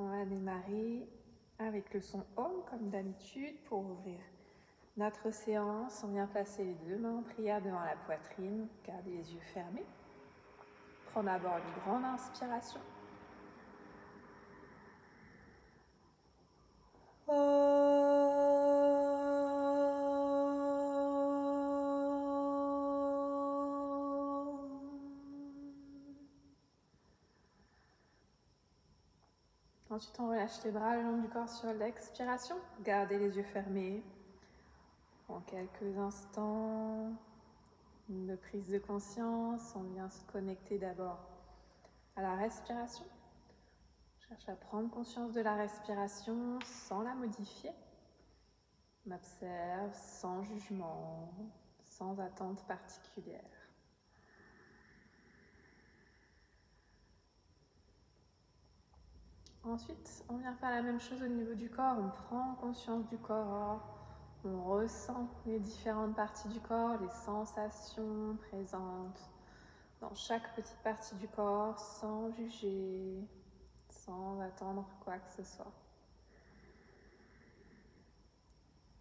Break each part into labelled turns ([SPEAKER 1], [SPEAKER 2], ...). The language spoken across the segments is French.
[SPEAKER 1] On va démarrer avec le son Om comme d'habitude pour ouvrir notre séance. On vient placer les deux mains en prière devant la poitrine, garder les yeux fermés. Prends d'abord une grande inspiration. Ensuite, on relâche les bras le long du corps sur l'expiration. Gardez les yeux fermés. En quelques instants de prise de conscience, on vient se connecter d'abord à la respiration. On cherche à prendre conscience de la respiration sans la modifier. On observe sans jugement, sans attente particulière. Ensuite, on vient faire la même chose au niveau du corps. On prend conscience du corps, on ressent les différentes parties du corps, les sensations présentes dans chaque petite partie du corps, sans juger, sans attendre quoi que ce soit.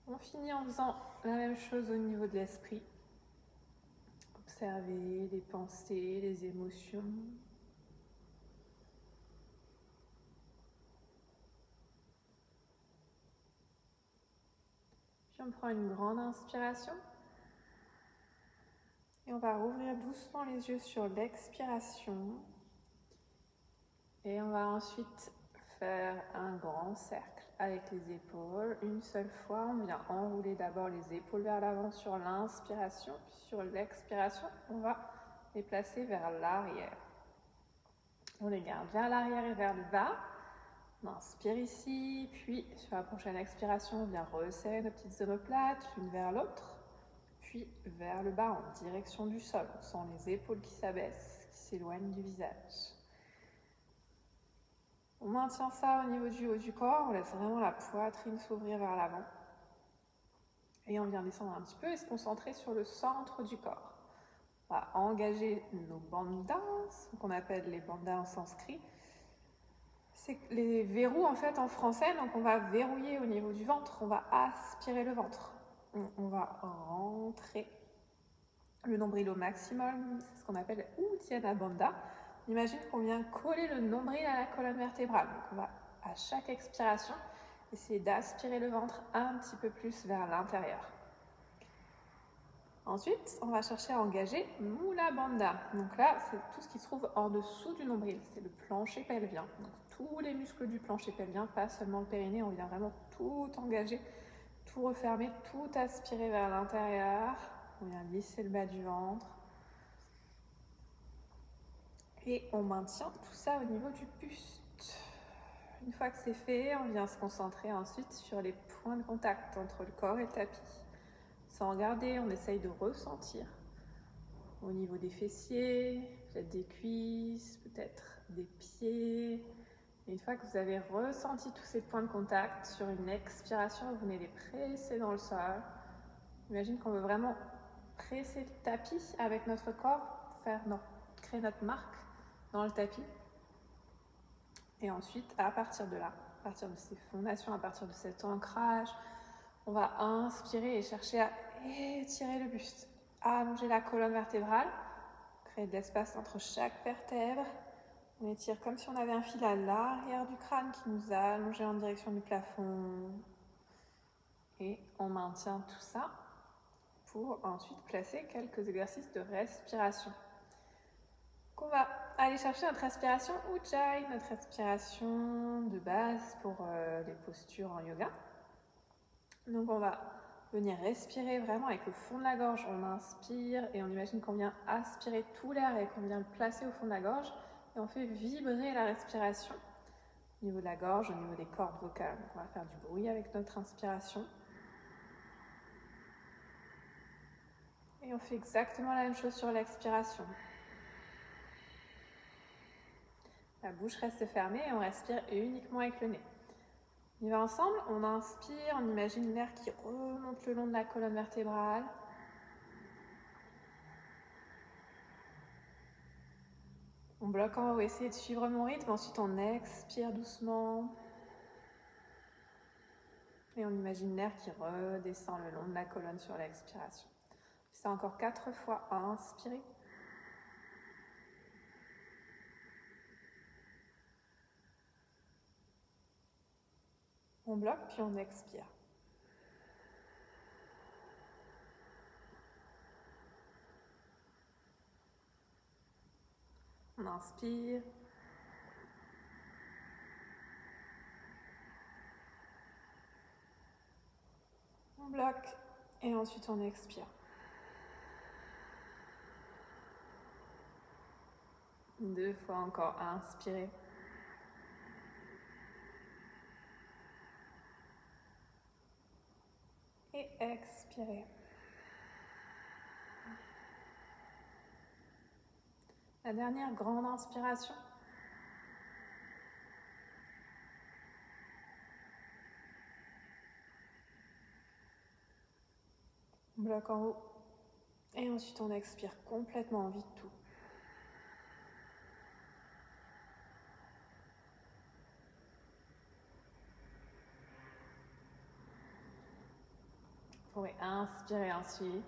[SPEAKER 1] On finit en faisant la même chose au niveau de l'esprit. Observer les pensées, les émotions. Puis on prend une grande inspiration. Et on va rouvrir doucement les yeux sur l'expiration. Et on va ensuite faire un grand cercle avec les épaules. Une seule fois, on vient enrouler d'abord les épaules vers l'avant sur l'inspiration. Puis sur l'expiration, on va les placer vers l'arrière. On les garde vers l'arrière et vers le bas. On inspire ici, puis sur la prochaine expiration, on vient resserrer nos petites omoplates l'une vers l'autre. Puis vers le bas en direction du sol. On sent les épaules qui s'abaissent, qui s'éloignent du visage. On maintient ça au niveau du haut du corps, on laisse vraiment la poitrine s'ouvrir vers l'avant. Et on vient descendre un petit peu et se concentrer sur le centre du corps. On va engager nos bandhas, qu'on appelle les bandhas en sanskrit. C'est les verrous en fait en français, donc on va verrouiller au niveau du ventre, on va aspirer le ventre. On va rentrer le nombril au maximum, c'est ce qu'on appelle Uddiyana Bandha. On imagine qu'on vient coller le nombril à la colonne vertébrale. Donc on va, à chaque expiration, essayer d'aspirer le ventre un petit peu plus vers l'intérieur. Ensuite, on va chercher à engager Mula Bandha. Donc là, c'est tout ce qui se trouve en dessous du nombril, c'est le plancher pelvien. Donc tous les muscles du plancher pelvien, pas seulement le périnée, on vient vraiment tout engager. Tout refermer, tout aspirer vers l'intérieur. On vient lisser le bas du ventre. Et on maintient tout ça au niveau du buste. Une fois que c'est fait, on vient se concentrer ensuite sur les points de contact entre le corps et le tapis. Sans regarder, on essaye de ressentir au niveau des fessiers, peut-être des cuisses, peut-être des pieds. Et une fois que vous avez ressenti tous ces points de contact, sur une expiration, vous venez les presser dans le sol. Imagine qu'on veut vraiment presser le tapis avec notre corps, créer notre marque dans le tapis. Et ensuite, à partir de là, à partir de ces fondations, à partir de cet ancrage, on va inspirer et chercher à étirer le buste, allonger la colonne vertébrale, créer de l'espace entre chaque vertèbre. On étire comme si on avait un fil à l'arrière du crâne qui nous a allongé en direction du plafond. Et on maintient tout ça pour ensuite placer quelques exercices de respiration. Donc on va aller chercher notre respiration Ujjayi, notre respiration de base pour les postures en yoga. Donc on va venir respirer vraiment avec le fond de la gorge. On inspire et on imagine qu'on vient aspirer tout l'air et qu'on vient le placer au fond de la gorge. Et on fait vibrer la respiration au niveau de la gorge, au niveau des cordes vocales. Donc on va faire du bruit avec notre inspiration. Et on fait exactement la même chose sur l'expiration. La bouche reste fermée et on respire uniquement avec le nez. On y va ensemble, on inspire, on imagine l'air qui remonte le long de la colonne vertébrale. On On bloque en haut, essayez de suivre mon rythme. Ensuite, on expire doucement. Et on imagine l'air qui redescend le long de la colonne sur l'expiration. C'est encore 4 fois. Inspirez. On bloque, puis on expire. On inspire. On bloque et ensuite on expire. Deux fois encore. Inspirez. Et expirez. La dernière grande inspiration. On bloque en haut. Et ensuite on expire complètement, on vide tout. Vous pourrez inspirer ensuite.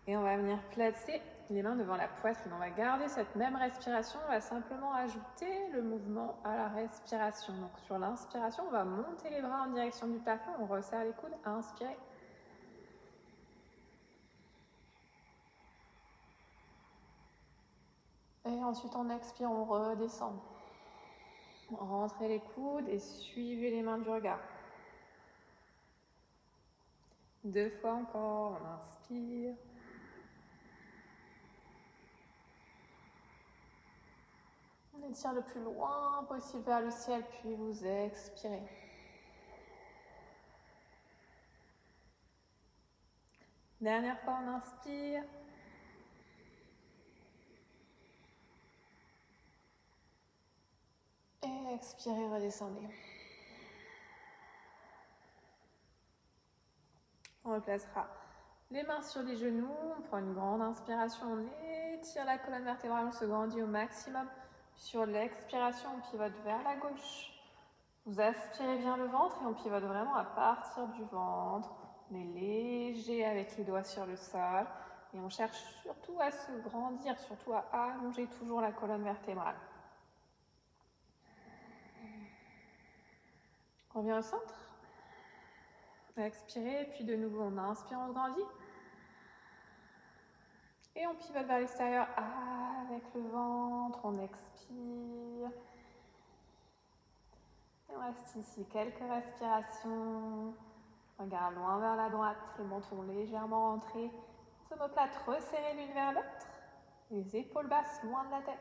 [SPEAKER 1] Et on va venir placer les mains devant la poitrine. On va garder cette même respiration. On va simplement ajouter le mouvement à la respiration. Donc sur l'inspiration, on va monter les bras en direction du plafond. On resserre les coudes. Inspirez. Et ensuite, on expire, on redescend. Rentrez les coudes et suivez les mains du regard. Deux fois encore, on inspire. On étire le plus loin possible vers le ciel, puis vous expirez. Dernière fois, on inspire. Et expirez, redescendez. On replacera les mains sur les genoux. On prend une grande inspiration, on étire la colonne vertébrale, on se grandit au maximum. Sur l'expiration, on pivote vers la gauche. Vous aspirez bien le ventre et on pivote vraiment à partir du ventre. On est léger avec les doigts sur le sol. Et on cherche surtout à se grandir, surtout à allonger toujours la colonne vertébrale. On revient au centre. Expirez, puis de nouveau on inspire, on grandit. Et on pivote vers l'extérieur avec le ventre, on expire. Et on reste ici quelques respirations. Regard loin vers la droite, le menton légèrement rentré. Omoplate resserré l'une vers l'autre. Les épaules basses loin de la tête.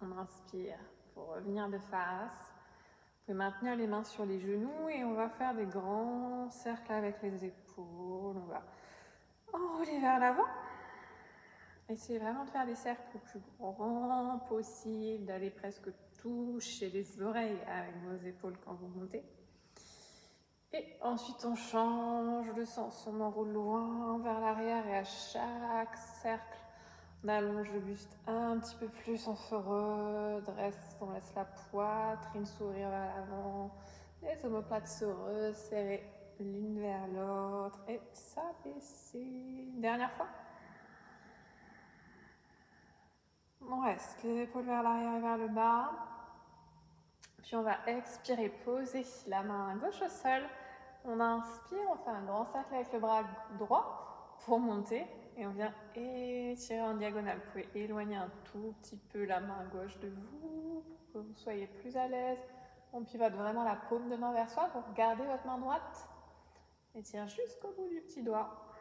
[SPEAKER 1] On inspire pour revenir de face. Vous pouvez maintenir les mains sur les genoux et on va faire des grands cercles avec les épaules. On va enrouler vers l'avant. Essayez vraiment de faire des cercles le plus grands possible, d'aller presque toucher les oreilles avec vos épaules quand vous montez. Et ensuite, on change de sens. On enroule loin vers l'arrière et à chaque cercle, on allonge le buste un petit peu plus, on se redresse, on laisse la poitrine s'ouvrir vers l'avant, les omoplates se resserrer l'une vers l'autre et s'abaisser. Dernière fois. On reste les épaules vers l'arrière et vers le bas. Puis on va expirer, poser la main gauche au sol. On inspire, on fait un grand cercle avec le bras droit pour monter. Et on vient étirer en diagonale. Vous pouvez éloigner un tout petit peu la main gauche de vous pour que vous soyez plus à l'aise. On pivote vraiment la paume de main vers soi pour garder votre main droite. Étire jusqu'au bout du petit doigt.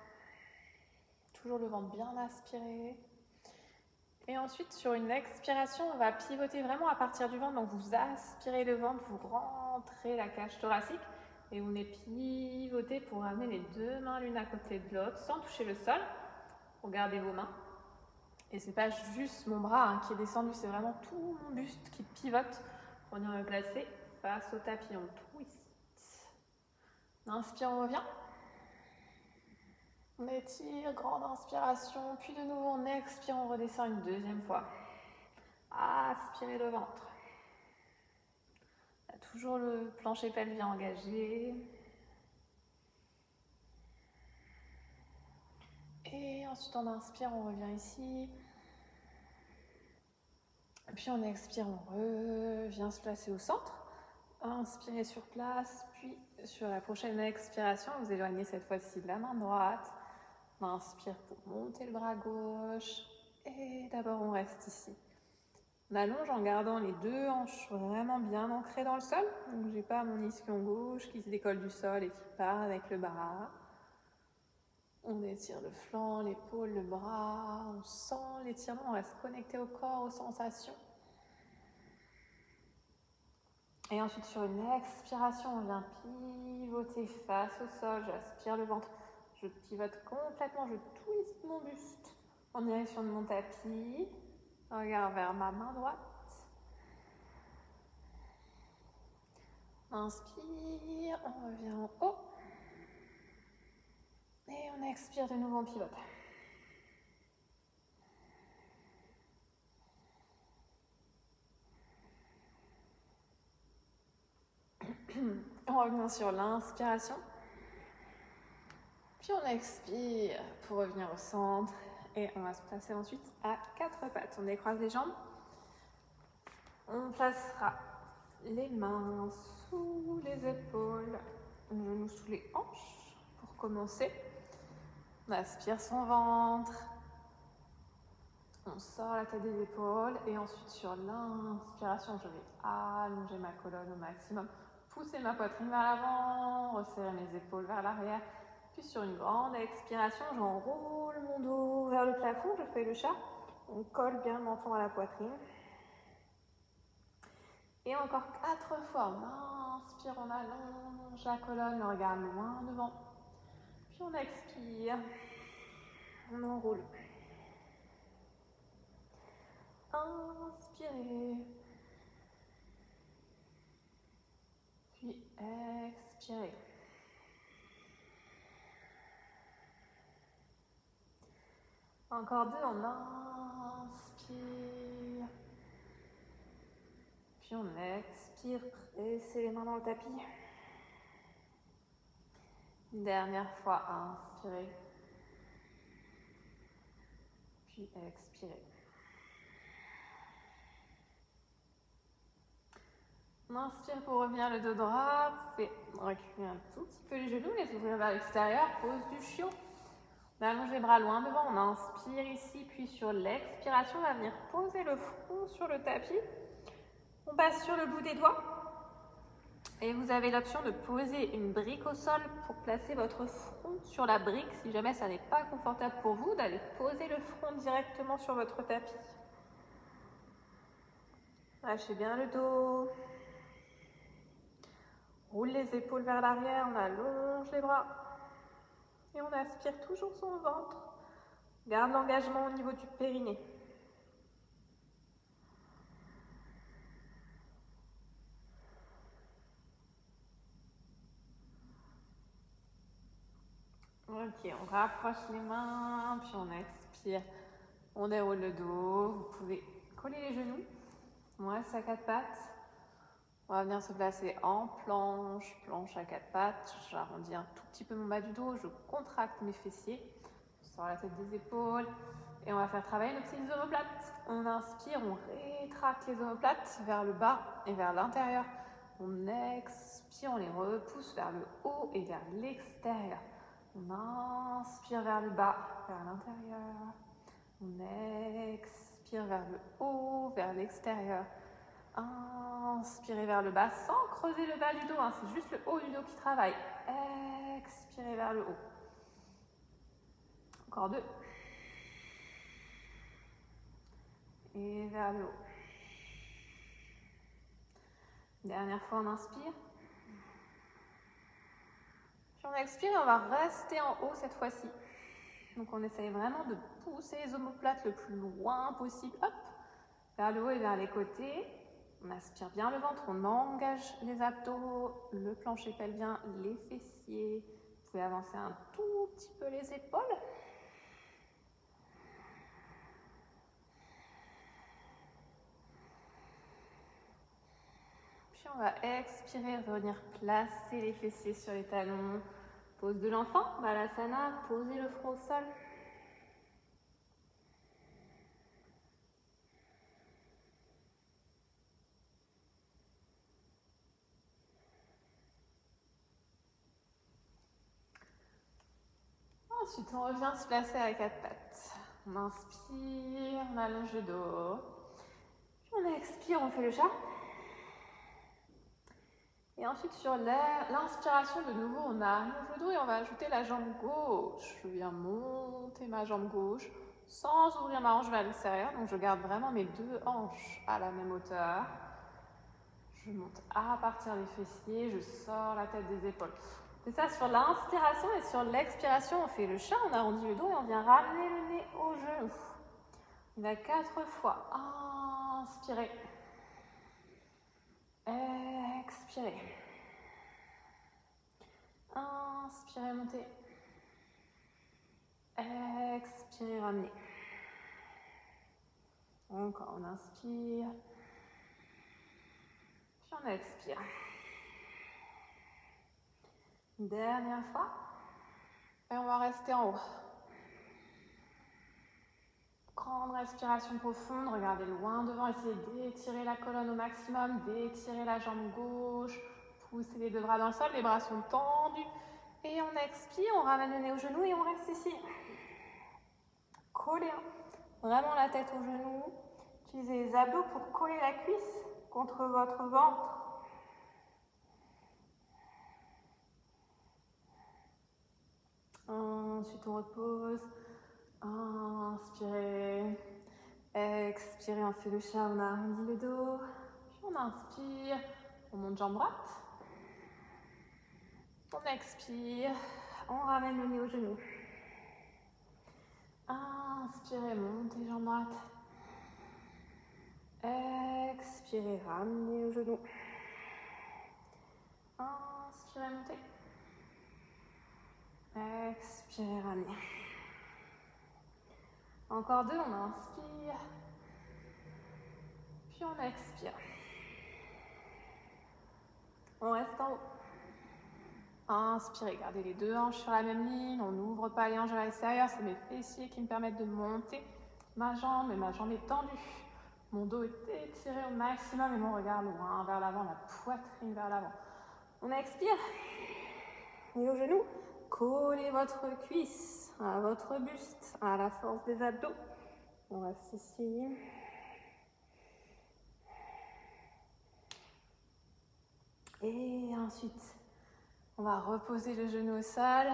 [SPEAKER 1] Toujours le ventre bien aspiré. Et ensuite, sur une expiration, on va pivoter vraiment à partir du ventre. Donc, vous aspirez le ventre, vous rentrez la cage thoracique et vous venez pivoter pour ramener les deux mains l'une à côté de l'autre sans toucher le sol. Regardez vos mains. Et c'est pas juste mon bras qui est descendu, c'est vraiment tout mon buste qui pivote pour venir me placer face au tapis. On twist. On inspire, on revient. On étire, grande inspiration, puis de nouveau on expire, on redescend une deuxième fois. Aspirez le ventre. On a toujours le plancher pelvien engagé. Et ensuite on inspire, on revient ici. Puis on expire, on revient se placer au centre. Inspirez sur place, puis sur la prochaine expiration, vous éloignez cette fois-ci de la main droite. On inspire pour monter le bras gauche. Et d'abord on reste ici. On allonge en gardant les deux hanches vraiment bien ancrées dans le sol. Donc j'ai pas mon ischion gauche qui se décolle du sol et qui part avec le bras. On étire le flanc, l'épaule, le bras. On sent l'étirement, on reste connecté au corps, aux sensations. Et ensuite sur une expiration, on vient pivoter face au sol. J'aspire le ventre. Je pivote complètement, je twiste mon buste en direction de mon tapis. Regard vers ma main droite. Inspire, on revient en haut. Et on expire de nouveau, on pivote. On revient sur l'inspiration. Puis on expire pour revenir au centre. Et on va se placer ensuite à quatre pattes. On décroise les jambes. On placera les mains sous les épaules, les genoux sous les hanches pour commencer. On aspire son ventre. On sort la tête des épaules. Et ensuite sur l'inspiration, je vais allonger ma colonne au maximum. Pousser ma poitrine vers l'avant, resserrer mes épaules vers l'arrière. Puis sur une grande expiration, j'enroule mon dos vers le plafond, je fais le chat. On colle bien le menton à la poitrine. Et encore 4 fois, on inspire, on allonge la colonne, on regarde loin devant. Puis on expire, on enroule. Inspirez. Puis expirez. Encore 2, on inspire. Puis on expire, pressez les mains dans le tapis. Une dernière fois, inspirez. Puis expirez. On inspire pour revenir le dos droit. Vous pouvez reculer un tout petit peu les genoux, les ouvrir vers l'extérieur. Pose du chiot. On allonge les bras loin devant. On inspire ici, puis sur l'expiration, on va venir poser le front sur le tapis. On passe sur le bout des doigts. Et vous avez l'option de poser une brique au sol pour placer votre front sur la brique. Si jamais ça n'est pas confortable pour vous, d'aller poser le front directement sur votre tapis. Lâchez bien le dos. Roule les épaules vers l'arrière, on allonge les bras. Et on aspire toujours son ventre. Garde l'engagement au niveau du périnée. Ok, on rapproche les mains, puis on expire. On déroule le dos. Vous pouvez coller les genoux. On reste à 4 pattes. On va venir se placer en planche, planche à 4 pattes. J'arrondis un tout petit peu mon bas du dos. Je contracte mes fessiers. Je sors la tête des épaules. Et on va faire travailler nos petites omoplates. On inspire, on rétracte les omoplates vers le bas et vers l'intérieur. On expire, on les repousse vers le haut et vers l'extérieur. On inspire vers le bas, vers l'intérieur. On expire vers le haut, vers l'extérieur. Inspirez vers le bas sans creuser le bas du dos, hein, c'est juste le haut du dos qui travaille. Expirez vers le haut. Encore 2. Et vers le haut. Dernière fois, on inspire. Puis on expire et on va rester en haut cette fois-ci. Donc on essaye vraiment de pousser les omoplates le plus loin possible. Hop, vers le haut et vers les côtés. On aspire bien le ventre, on engage les abdos, le plancher pelvien, les fessiers. Vous pouvez avancer un tout petit peu les épaules. Puis on va expirer, revenir placer les fessiers sur les talons. Pose de l'enfant, Balasana, posez le front au sol. Ensuite, on revient se placer à quatre pattes. On inspire, on allonge le dos. Puis on expire, on fait le chat. Et ensuite, sur l'inspiration, de nouveau, on allonge le dos et on va ajouter la jambe gauche. Je viens monter ma jambe gauche sans ouvrir ma hanche vers l'extérieur. Donc, je garde vraiment mes deux hanches à la même hauteur. Je monte à partir des fessiers, je sors la tête des épaules. C'est ça sur l'inspiration et sur l'expiration, on fait le chat, on arrondit le dos et on vient ramener le nez au genou. On va 4 fois. Inspirez. Expirez. Inspirez, montez. Expirez, ramenez. Encore, on inspire. Puis on expire. Dernière fois. Et on va rester en haut. Grande respiration profonde, regardez loin devant, essayez d'étirer la colonne au maximum, d'étirer la jambe gauche, poussez les deux bras dans le sol, les bras sont tendus. Et on expire, on ramène le nez au genou et on reste ici. Collez vraiment la tête au genou. Utilisez les abdos pour coller la cuisse contre votre ventre. Ensuite, on repose. Inspirez. Expirez, on fait le chat, on arrondit le dos. Puis on inspire, on monte jambe droite. On expire, on ramène le nez au genou. Inspirez, montez jambe droite. Expirez, ramenez le genou. Inspirez, montez. Expirez, ramenez. Encore 2, on inspire. Puis on expire. On reste en haut. Inspirez, gardez les deux hanches sur la même ligne. On n'ouvre pas les hanches à l'extérieur. C'est mes fessiers qui me permettent de monter ma jambe. Et ma jambe est tendue. Mon dos est étiré au maximum et mon regard loin vers l'avant, la poitrine vers l'avant. On expire. Et au genou, collez votre cuisse à votre buste, à la force des abdos. On reste ici. Et ensuite, on va reposer le genou au sol.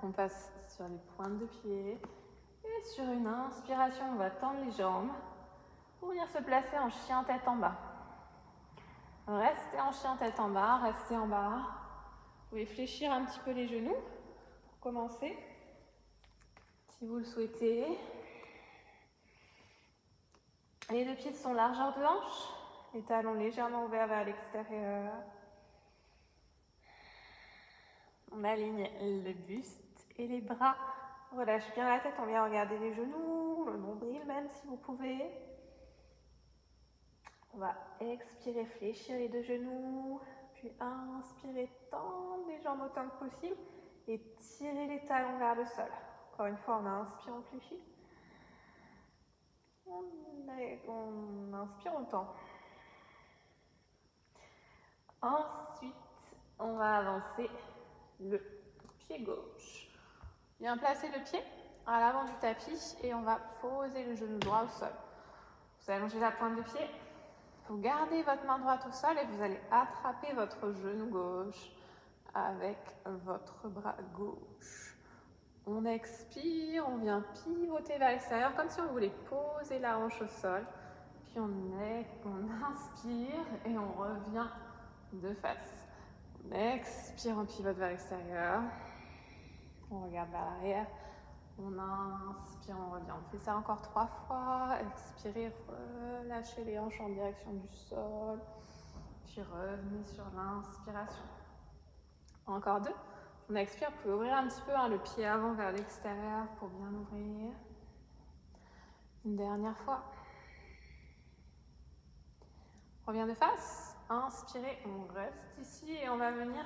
[SPEAKER 1] On passe sur les pointes de pied. Et sur une inspiration, on va tendre les jambes pour venir se placer en chien tête en bas. Restez en chien tête en bas, restez en bas. Vous pouvez fléchir un petit peu les genoux pour commencer, si vous le souhaitez. Les deux pieds sont largeur de hanche, les talons légèrement ouverts vers l'extérieur. On aligne le buste et les bras. On relâche bien la tête, on vient regarder les genoux, le nombril même si vous pouvez. On va expirer, fléchir les deux genoux, puis inspirer, tendre les jambes autant que possible et tirer les talons vers le sol. Encore une fois, on inspire, on fléchit. On inspire, on tend. Ensuite, on va avancer le pied gauche. Bien placer le pied à l'avant du tapis et on va poser le genou droit au sol. Vous allongez la pointe de pied. Vous gardez votre main droite au sol et vous allez attraper votre genou gauche avec votre bras gauche. On expire, on vient pivoter vers l'extérieur comme si on voulait poser la hanche au sol. Puis on inspire et on revient de face. On expire, on pivote vers l'extérieur. On regarde vers l'arrière. On inspire, on revient. On fait ça encore 3 fois. Expirez, relâchez les hanches en direction du sol. Puis revenez sur l'inspiration. Encore 2. On expire, vous pouvez ouvrir un petit peu le pied avant vers l'extérieur pour bien ouvrir. Une dernière fois. On revient de face. Inspirez, on reste ici et on va venir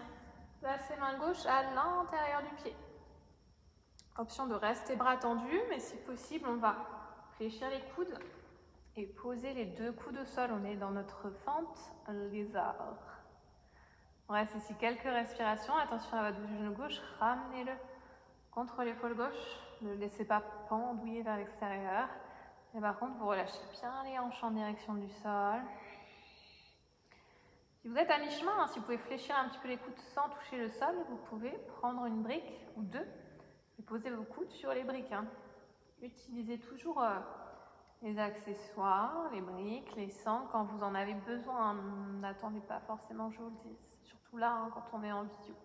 [SPEAKER 1] placer main gauche à l'intérieur du pied. Option de rester bras tendus, mais si possible, on va fléchir les coudes et poser les deux coudes au sol. On est dans notre fente lézard. On reste ici quelques respirations. Attention à votre genou gauche, ramenez-le contre l'épaule gauche. Ne le laissez pas pendouiller vers l'extérieur. Et par contre, vous relâchez bien les hanches en direction du sol. Si vous êtes à mi-chemin, si vous pouvez fléchir un petit peu les coudes sans toucher le sol, vous pouvez prendre une brique ou deux et poser vos coudes sur les briques. Utilisez toujours les accessoires, les briques, les sangles quand vous en avez besoin. N'attendez pas forcément que je vous le dise, surtout là quand on est en vidéo.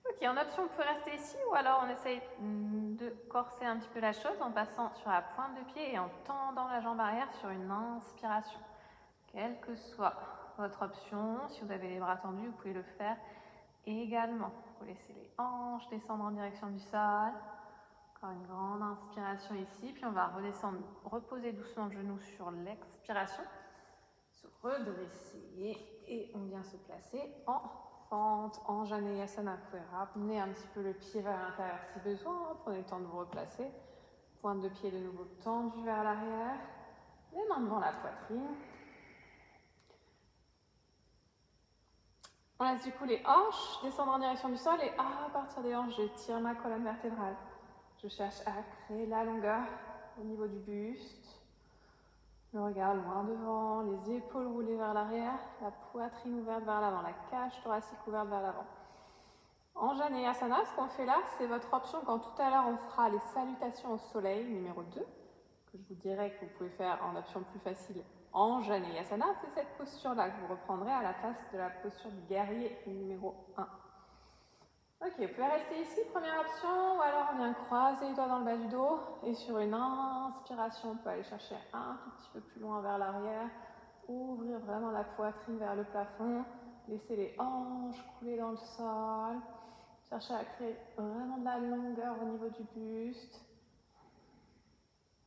[SPEAKER 1] Ok, en option, vous pouvez rester ici ou alors on essaye de corser un petit peu la chose en passant sur la pointe de pied et en tendant la jambe arrière sur une inspiration. Quelle que soit votre option, si vous avez les bras tendus, vous pouvez le faire également. Vous laissez les hanches descendre en direction du sol. Encore une grande inspiration ici, puis on va redescendre, reposer doucement le genou sur l'expiration, se redresser et on vient se placer en fente, en Janeyasana. Vous pouvez ramener un petit peu le pied vers l'intérieur si besoin, prenez le temps de vous replacer. Pointe de pied de nouveau tendue vers l'arrière, les mains devant la poitrine. On laisse du coup les hanches descendre en direction du sol et à partir des hanches, je tire ma colonne vertébrale. Je cherche à créer la longueur au niveau du buste. Le regard loin devant, les épaules roulées vers l'arrière, la poitrine ouverte vers l'avant, la cage thoracique ouverte vers l'avant. En Janeyasana, ce qu'on fait là, c'est votre option quand tout à l'heure on fera les salutations au soleil, numéro 2, que je vous dirai que vous pouvez faire en option plus facile en Janeyasana, c'est cette posture-là que vous reprendrez à la place de la posture du guerrier numéro 1. Ok, vous pouvez rester ici, première option, ou alors on vient croiser les doigts dans le bas du dos, et sur une inspiration, on peut aller chercher un tout petit peu plus loin vers l'arrière, ouvrir vraiment la poitrine vers le plafond, laisser les hanches couler dans le sol, chercher à créer vraiment de la longueur au niveau du buste.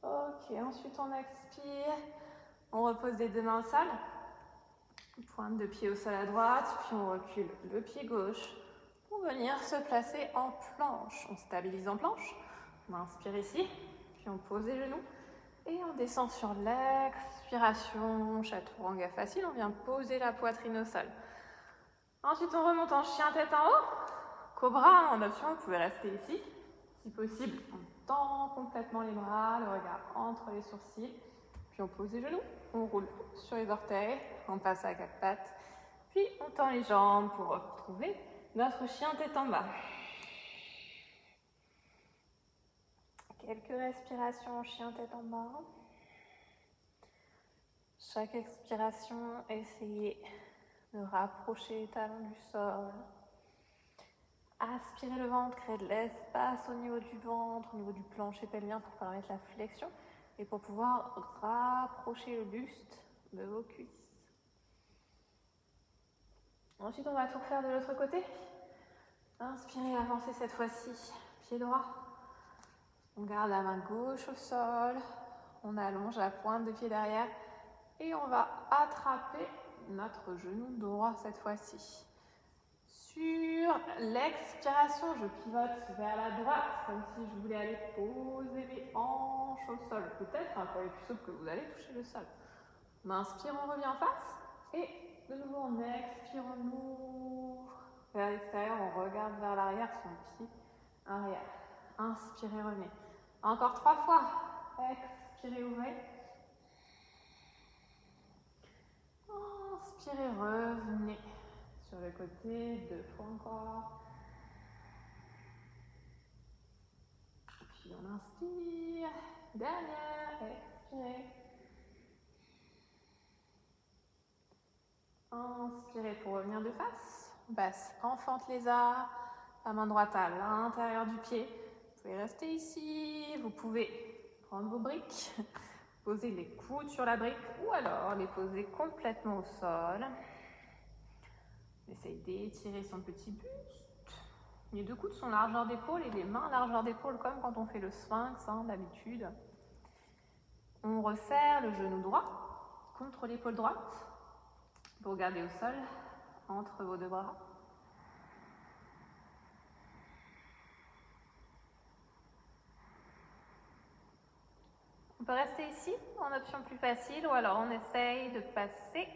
[SPEAKER 1] Ok, ensuite on expire. On repose les deux mains au sol, pointe de pied au sol à droite, puis on recule le pied gauche pour venir se placer en planche. On stabilise en planche, on inspire ici, puis on pose les genoux et on descend sur l'expiration, chaturanga facile, on vient poser la poitrine au sol. Ensuite on remonte en chien tête en haut, cobra en option, vous pouvez rester ici, si possible on tend complètement les bras, le regard entre les sourcils. Puis on pose les genoux, on roule sur les orteils, on passe à quatre pattes, puis on tend les jambes pour retrouver notre chien tête en bas. Quelques respirations chien tête en bas. Chaque expiration, essayez de rapprocher les talons du sol. Aspirez le ventre, créez de l'espace au niveau du ventre, au niveau du plancher pelvien pour permettre la flexion. Et pour pouvoir rapprocher le buste de vos cuisses. Ensuite, on va tout faire de l'autre côté. Inspirez, avancez cette fois-ci. Pied droit. On garde la main gauche au sol. On allonge la pointe de pied derrière. Et on va attraper notre genou droit cette fois-ci. Sur l'expiration, je pivote vers la droite, comme si je voulais aller poser mes hanches au sol. Peut-être, pour les plus souples, que vous allez toucher le sol. On inspire, on revient en face. Et de nouveau, on expire, on ouvre vers l'extérieur, on regarde vers l'arrière, son pied arrière. Inspirez, revenez. Encore 3 fois. Expirez, ouvrez. Inspirez, revenez. Sur le côté, 2 fois encore. Puis on inspire. Dernière, expirez. Inspirez pour revenir de face. On passe en fente lézard. La main droite à l'intérieur du pied. Vous pouvez rester ici. Vous pouvez prendre vos briques. Poser les coudes sur la brique ou alors les poser complètement au sol. On essaye d'étirer son petit buste. Les deux coudes sont largeur d'épaule et les mains largeur d'épaule comme quand on fait le sphinx d'habitude. On resserre le genou droit contre l'épaule droite. Vous regardez au sol entre vos deux bras. On peut rester ici en option plus facile ou alors on essaye de passer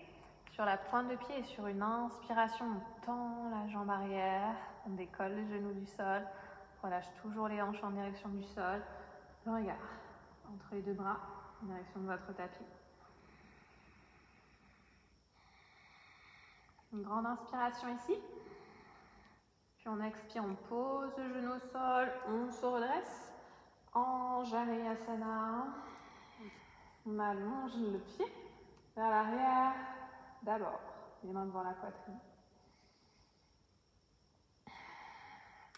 [SPEAKER 1] sur la pointe de pied et sur une inspiration, on tend la jambe arrière, on décolle le genou du sol, on relâche toujours les hanches en direction du sol. Le regard entre les deux bras en direction de votre tapis. Une grande inspiration ici. Puis on expire, on pose le genou au sol, on se redresse en Janeyasana. On allonge le pied vers l'arrière d'abord, les mains devant la poitrine.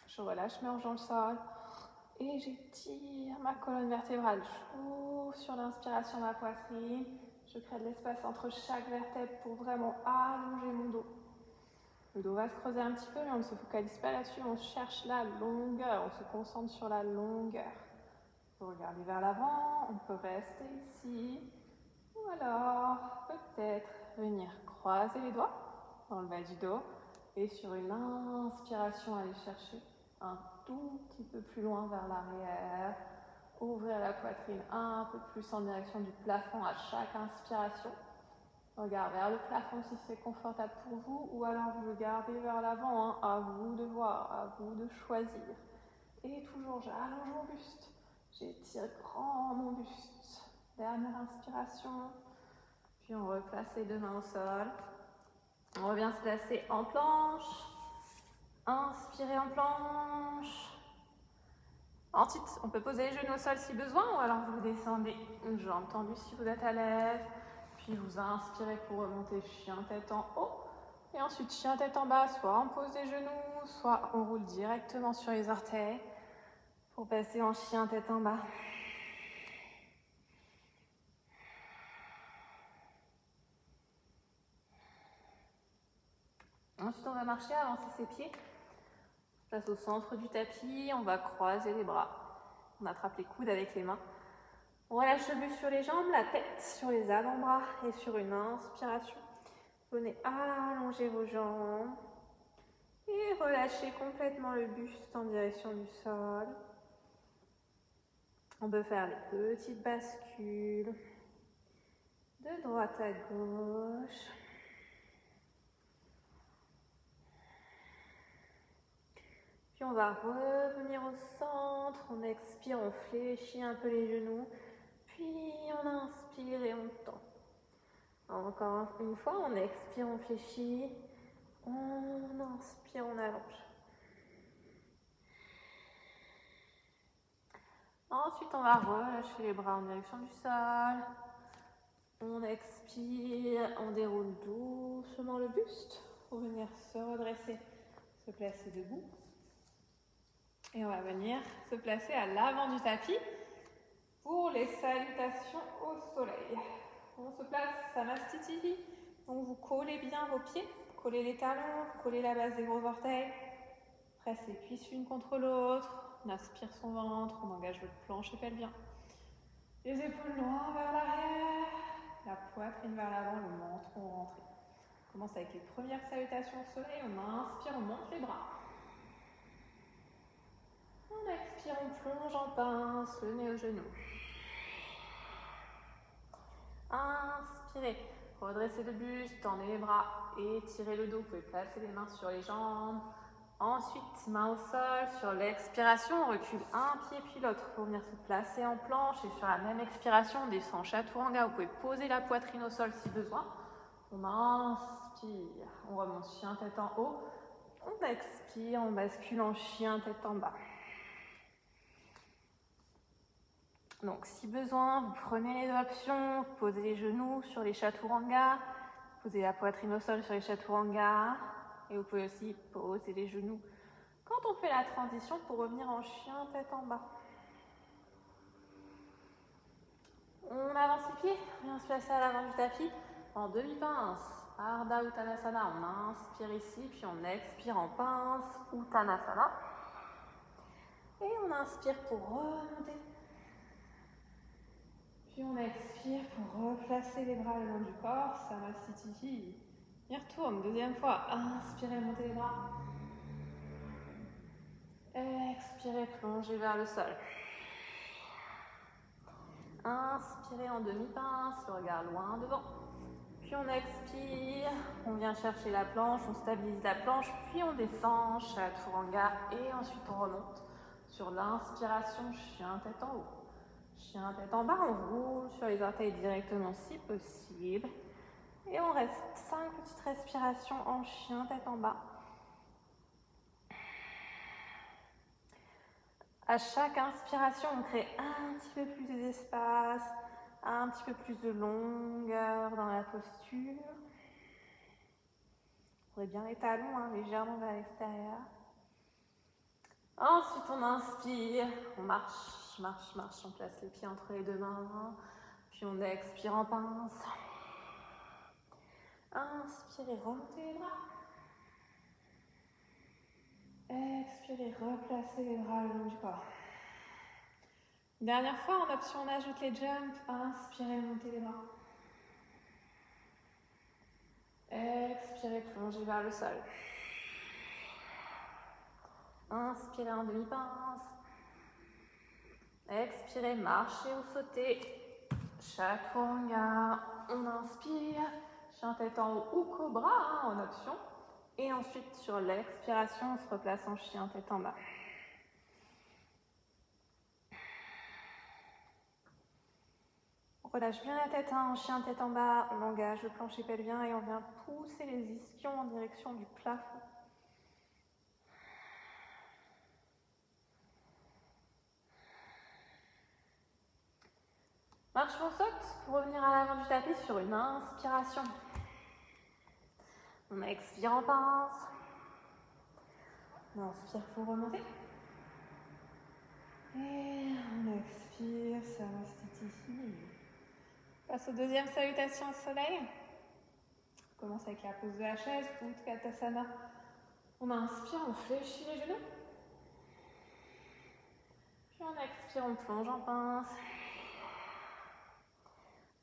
[SPEAKER 1] Je relâche mes hanches dans le sol et j'étire ma colonne vertébrale. J'ouvre sur l'inspiration ma poitrine. Je crée de l'espace entre chaque vertèbre pour vraiment allonger mon dos. Le dos va se creuser un petit peu, mais on ne se focalise pas là-dessus. On cherche la longueur, on se concentre sur la longueur. Vous regardez vers l'avant, on peut rester ici. Ou alors, peut-être venir croiser les doigts dans le bas du dos. Et sur une inspiration, aller chercher un tout petit peu plus loin vers l'arrière. Ouvrir la poitrine un peu plus en direction du plafond à chaque inspiration. Regardez vers le plafond si c'est confortable pour vous. Ou alors vous le gardez vers l'avant. À vous de voir, à vous de choisir. Et toujours, j'allonge mon buste. J'étire grand mon buste. Dernière inspiration. Puis on replace les deux mains au sol. On revient se placer en planche. Inspirez en planche. Ensuite, on peut poser les genoux au sol si besoin, ou alors vous descendez une jambe tendue si vous êtes à l'aise. Puis vous inspirez pour remonter chien tête en haut. Et ensuite, chien tête en bas, soit on pose les genoux, soit on roule directement sur les orteils pour passer en chien tête en bas. Ensuite, on va marcher, avancer ses pieds. On se place au centre du tapis, on va croiser les bras. On attrape les coudes avec les mains. On relâche le buste sur les jambes, la tête sur les avant-bras et sur une inspiration. Venez allonger vos jambes et relâchez complètement le buste en direction du sol. On peut faire les petites bascules de droite à gauche. Puis on va revenir au centre, on expire, on fléchit un peu les genoux, puis on inspire et on tend. Encore une fois, on expire, on fléchit, on inspire, on allonge. Ensuite, on va relâcher les bras en direction du sol. On expire, on déroule doucement le buste pour venir se redresser, se placer debout. Et on va venir se placer à l'avant du tapis pour les salutations au soleil. On se place Samastiti. Donc vous collez bien vos pieds, collez les talons, collez la base des gros orteils. Presse les cuisses l'une contre l'autre. On aspire son ventre, on engage votre plancher pelvien. Les épaules loin vers l'arrière, la poitrine vers l'avant, le menton rentré. On commence avec les premières salutations au soleil. On inspire, on monte les bras. On expire, on plonge en pince, le nez au genou. Inspirez, redressez le buste, tendez les bras, étirez le dos, vous pouvez placer les mains sur les jambes. Ensuite, main au sol, sur l'expiration, on recule un pied puis l'autre pour venir se placer en planche. Et sur la même expiration, on descend Chaturanga, vous pouvez poser la poitrine au sol si besoin. On inspire, on remonte chien tête en haut. On expire, on bascule en chien tête en bas. Donc, si besoin, vous prenez les options, vous posez les genoux sur les Chaturanga, posez la poitrine au sol sur les Chaturanga, et vous pouvez aussi poser les genoux quand on fait la transition pour revenir en chien tête en bas. On avance les pieds, on vient se placer à l'avant du tapis en demi-pince. Ardha Uttanasana, on inspire ici, puis on expire en pince, Uttanasana. Et on inspire pour remonter. Puis on expire pour replacer les bras le long du corps, Samasthiti. Y retourne, deuxième fois, inspirez, montez les bras. Expirez, plongez vers le sol. Inspirez en demi-pince, le regard loin devant. Puis on expire, on vient chercher la planche, on stabilise la planche, puis on descend, Chaturanga, et ensuite on remonte. Sur l'inspiration, chien tête en haut. Chien tête en bas, on roule sur les orteils directement si possible. Et on reste 5 petites respirations en chien tête en bas. À chaque inspiration, on crée un petit peu plus d'espace, un petit peu plus de longueur dans la posture. On pourrait bien les talons légèrement vers l'extérieur. Ensuite, on inspire, on marche, marche, marche, on place les pieds entre les deux mains, puis on expire en pince. Inspirez, remontez les bras. Expirez, replacez les bras le long du corps. Dernière fois, en option, on ajoute les jumps. Inspirez, montez les bras. Expirez, plongez vers le sol. Inspirez en demi-pince. Expirez, marchez ou sautez. Chaturanga. On inspire. Chien tête en haut ou cobra en option. Et ensuite, sur l'expiration, on se replace en chien tête en bas. On relâche bien la tête en chien tête en bas. On engage le plancher pelvien et on vient pousser les ischions en direction du plafond. Marche on saute pour revenir à l'avant du tapis sur une inspiration. On expire en pince. On inspire pour remonter. Et on expire, Samasthiti. Passe aux deuxième salutation au soleil. On commence avec la pose de la chaise, Utkatasana. On inspire, on fléchit les genoux. Puis on expire, on plonge en pince.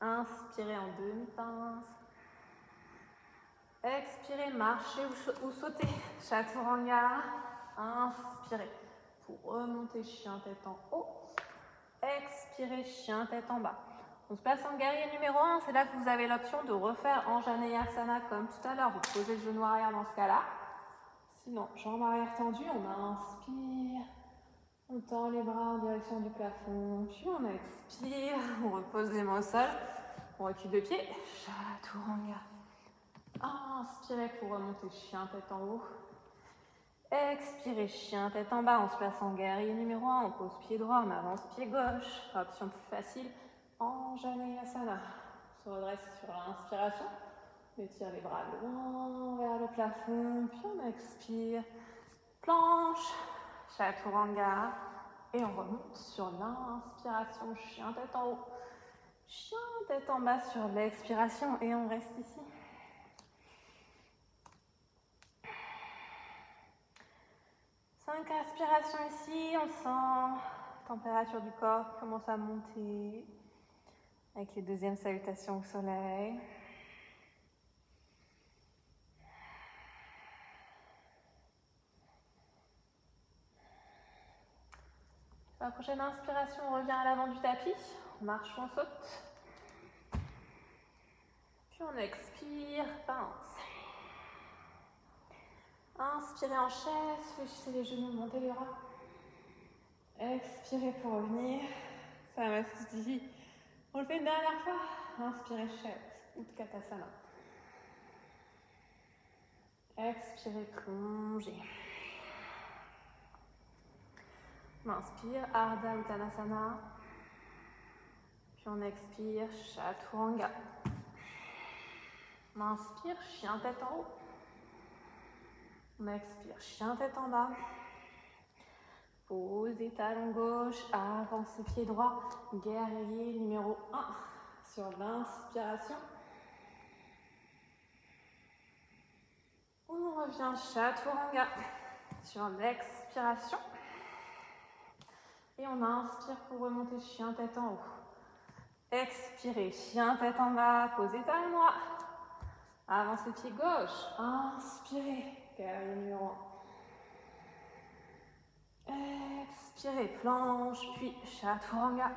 [SPEAKER 1] Inspirez en demi-pince. Expirez, marchez ou sautez. Chaturanga. Inspirez pour remonter, chien tête en haut. Expirez, chien tête en bas. On se place en guerrier numéro 1. C'est là que vous avez l'option de refaire Anjaneyasana comme tout à l'heure. Vous posez le genou arrière dans ce cas-là. Sinon, jambes arrière tendues, on inspire. On tend les bras en direction du plafond. Puis on expire. On repose les mains au sol. On recule de pied. Chaturanga. Inspirez pour remonter, chien tête en haut. Expirez, chien tête en bas. On se place en guerrier numéro 1. On pose pied droit, on avance pied gauche. Option plus facile, Anjaneyasana. On se redresse sur l'inspiration. On étire les bras loin vers le plafond. Puis on expire. Planche, Chaturanga. Et on remonte sur l'inspiration, chien tête en haut. Chien tête en bas sur l'expiration. Et on reste ici. Cinq inspirations ici, on sent la température du corps qui commence à monter avec les deuxièmes salutations au soleil. Sur la prochaine inspiration, on revient à l'avant du tapis, on marche ou on saute. Puis on expire, pince. Inspirez en chaise, fléchissez les genoux, montez les bras. Expirez pour revenir. Samasthiti. On le fait une dernière fois. Inspirez chaise, Utkatasana. Expirez, plongez. On inspire, Ardha Uttanasana. Puis on expire, Chaturanga. On inspire, chien tête en haut. On expire, chien tête en bas. Posez talon gauche, avancez pied droit. Guerrier numéro 1 sur l'inspiration. On revient chaturanga sur l'expiration. Et on inspire pour remonter chien tête en haut. Expirez, chien tête en bas, posez talon droit. Avancez pied gauche. Inspirez, guerrier numéro 1. Expirez, planche, puis chaturanga.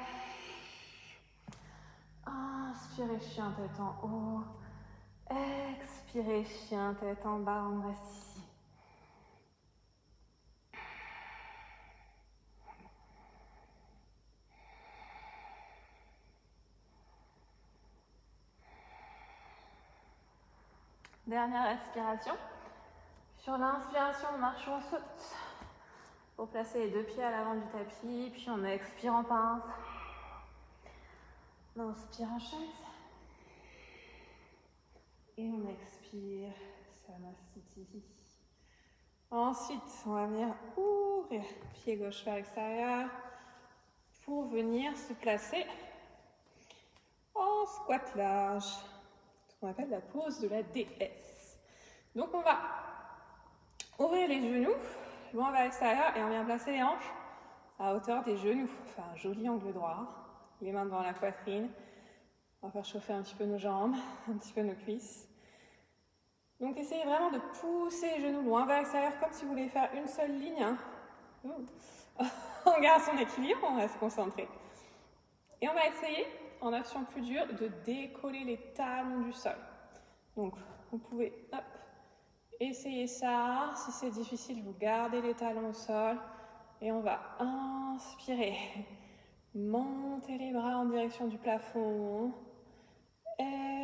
[SPEAKER 1] Inspirez, chien tête en haut. Expirez, chien tête en bas, on reste ici. Dernière respiration. Sur l'inspiration, on marche ou on saute. Pour placer les deux pieds à l'avant du tapis, puis on expire en pince. On inspire en chaise. Et on expire, Samasthiti. Ensuite, on va venir ouvrir pied gauche vers l'extérieur pour venir se placer en squat large, ce qu'on appelle la pose de la déesse. Donc on va ouvrir les genoux, loin vers l'extérieur, et on vient placer les hanches à hauteur des genoux. Enfin, un joli angle droit, les mains devant la poitrine. On va faire chauffer un petit peu nos jambes, un petit peu nos cuisses. Donc essayez vraiment de pousser les genoux loin vers l'extérieur, comme si vous voulez faire une seule ligne. Hein. On garde son équilibre, on reste concentré. Et on va essayer, en action plus dure, de décoller les talons du sol. Donc vous pouvez essayer ça. Si c'est difficile, vous gardez les talons au sol. Et on va inspirer. Montez les bras en direction du plafond.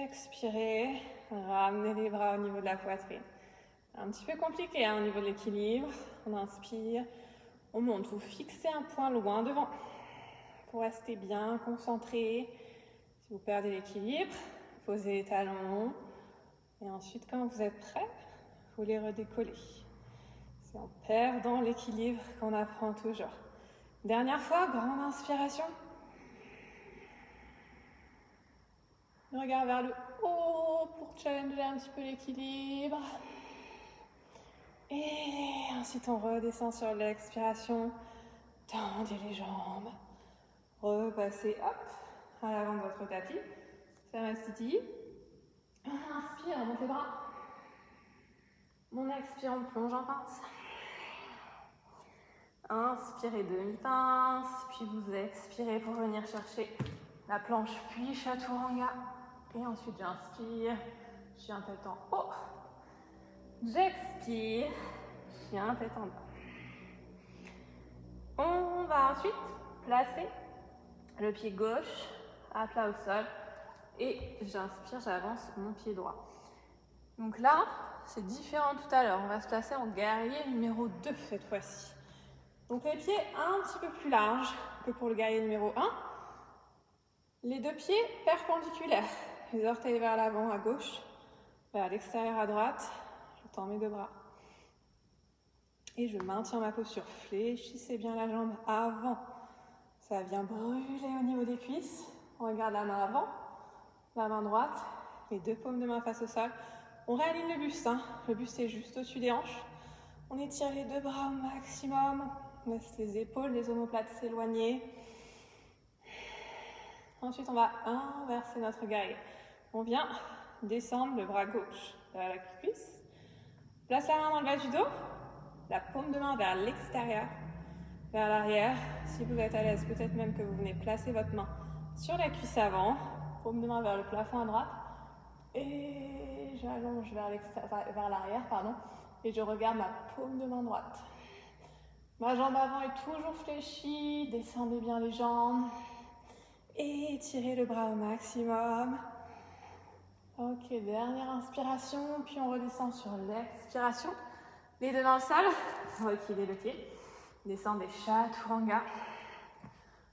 [SPEAKER 1] Expirez. Ramenez les bras au niveau de la poitrine. Un petit peu compliqué hein, au niveau de l'équilibre. On inspire. On monte. Vous fixez un point loin devant pour rester bien concentré. Si vous perdez l'équilibre, posez les talons. Et ensuite, quand vous êtes prêt, vous les redécollez. C'est en perdant l'équilibre qu'on apprend toujours. Dernière fois, grande inspiration. Regard vers le haut pour challenger un petit peu l'équilibre. Et ensuite, on redescend sur l'expiration. Tendez les jambes. Repassez à l'avant de votre tapis. Samasthiti. Inspire, on monte les bras. Mon expire, on plonge en pince. Inspirez demi-pince, puis vous expirez pour venir chercher la planche, puis chaturanga. Et ensuite, j'inspire, chien tête en haut. J'expire, chien tête en bas. On va ensuite placer le pied gauche à plat au sol. Et j'inspire, j'avance mon pied droit. Donc là, c'est différent tout à l'heure. On va se placer en guerrier numéro 2 cette fois-ci. Donc les pieds un petit peu plus larges que pour le guerrier numéro 1. Les deux pieds perpendiculaires. Les orteils vers l'avant à gauche, vers l'extérieur à droite. Je tends mes deux bras. Et je maintiens ma posture. Fléchissez bien la jambe avant. Ça vient brûler au niveau des cuisses. On regarde la main avant, la main droite, les deux paumes de main face au sol. On réaligne le buste. Hein. Le buste est juste au-dessus des hanches. On étire les deux bras au maximum. On laisse les épaules, les omoplates s'éloigner. Ensuite, on va inverser notre guerrier. On vient descendre le bras gauche vers la cuisse. Place la main dans le bas du dos. La paume de main vers l'extérieur, vers l'arrière. Si vous êtes à l'aise, peut-être même que vous venez placer votre main sur la cuisse avant. Paume de main vers le plafond à droite. Et j'allonge vers l'arrière, et je regarde ma paume de main droite. Ma jambe avant est toujours fléchie, descendez bien les jambes. Et étirez le bras au maximum. Ok, dernière inspiration, puis on redescend sur l'expiration. Les deux dans le sol, reculez le pied. Descendez chaturanga.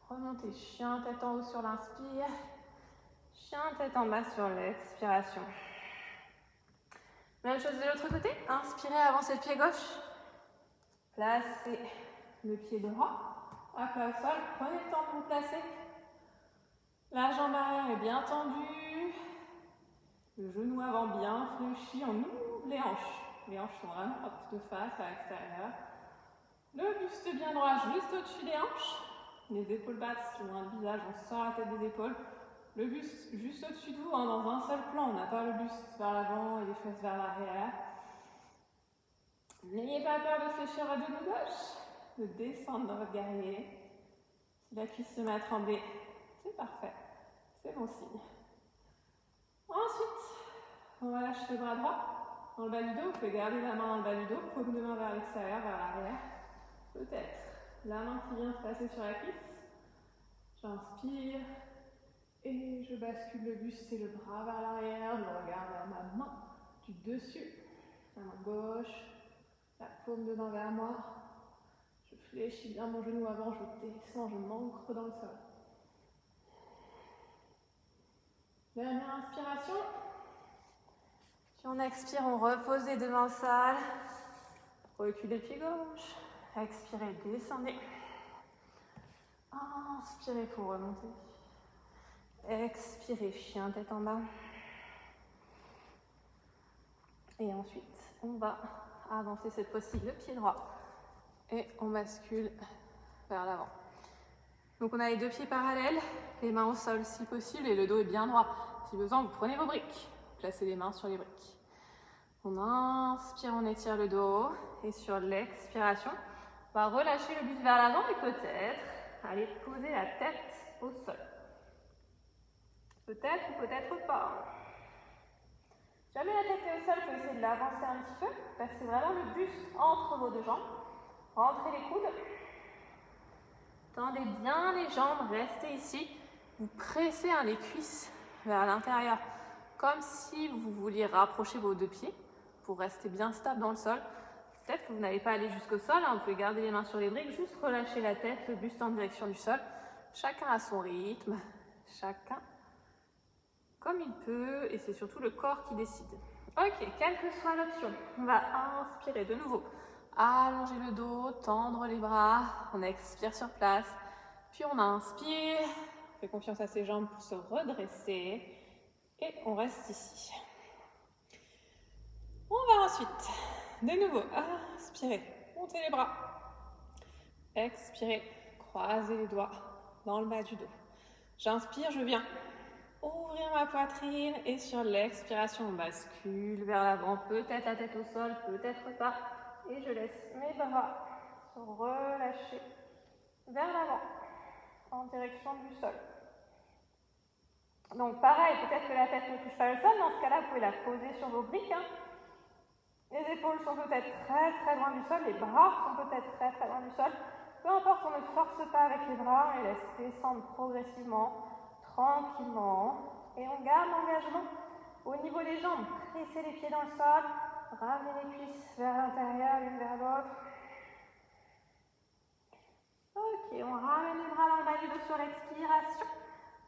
[SPEAKER 1] Remontez chien tête en haut sur l'inspire. Chien tête en bas sur l'expiration. Même chose de l'autre côté. Inspirez, avancez le pied gauche. Placez le pied droit à plat au sol. Prenez le temps de vous placer. La jambe arrière est bien tendue. Le genou avant bien fléchi. On ouvre les hanches. Les hanches sont vraiment de face à l'extérieur. Le buste bien droit juste au-dessus des hanches. Les épaules basses loin du visage, on sort la tête des épaules. Le buste juste au-dessus de vous, hein, dans un seul plan. On n'a pas le buste vers l'avant et les fesses vers l'arrière. N'ayez pas peur de fléchir votre genou gauche, de descendre dans votre guerrier. Si la cuisse se met à trembler, c'est parfait. C'est bon signe. Ensuite, on va lâcher le bras droit dans le bas du dos. Vous pouvez garder la main dans le bas du dos, paume de main vers l'extérieur, vers l'arrière. Peut-être la main qui vient se placer sur la cuisse. J'inspire et je bascule le buste et le bras vers l'arrière. Je regarde vers ma main du dessus, la main gauche, la paume de main vers moi. Je fléchis bien mon genou avant, je descends, je m'ancre dans le sol. Dernière inspiration. Puis on expire, on repose les deux mains au sol. Reculez pied gauche. Expirez, descendez. Inspirez pour remonter. Expirez, chien tête en bas. Et ensuite, on va avancer cette fois-ci le pied droit. Et on bascule vers l'avant. Donc on a les deux pieds parallèles, les mains au sol si possible et le dos est bien droit. Si besoin, vous prenez vos briques. Placez les mains sur les briques. On inspire, on étire le dos. Et sur l'expiration, on va relâcher le buste vers l'avant et peut-être aller poser la tête au sol. Peut-être ou peut-être pas. Jamais la tête est au sol, vous pouvez essayer de l'avancer un petit peu. Placez vraiment le buste entre vos deux jambes. Rentrez les coudes. Tendez bien les jambes, restez ici. Vous pressez les cuisses vers l'intérieur, comme si vous vouliez rapprocher vos deux pieds pour rester bien stable dans le sol. Peut-être que vous n'allez pas aller jusqu'au sol, hein, vous pouvez garder les mains sur les briques, juste relâcher la tête, le buste en direction du sol. Chacun à son rythme, chacun comme il peut, et c'est surtout le corps qui décide. Ok, quelle que soit l'option, on va inspirer de nouveau. Allonger le dos, tendre les bras, on expire sur place, puis on inspire, on fait confiance à ses jambes pour se redresser, et on reste ici. On va ensuite, de nouveau, inspirer, monter les bras, expirez, croisez les doigts dans le bas du dos. J'inspire, je viens ouvrir ma poitrine et sur l'expiration, on bascule vers l'avant, peut-être la tête au sol, peut-être pas. Et je laisse mes bras se relâcher vers l'avant, en direction du sol. Donc pareil, peut-être que la tête ne touche pas le sol, dans ce cas-là, vous pouvez la poser sur vos briques. Les épaules sont peut-être très loin du sol, les bras sont peut-être très loin du sol. Peu importe, on ne force pas avec les bras, on les laisse descendre progressivement, tranquillement. Et on garde l'engagement au niveau des jambes. Pressez les pieds dans le sol. Ramenez les cuisses vers l'intérieur, l'une vers l'autre. Ok, on ramène les bras dans le bas du dos sur l'expiration.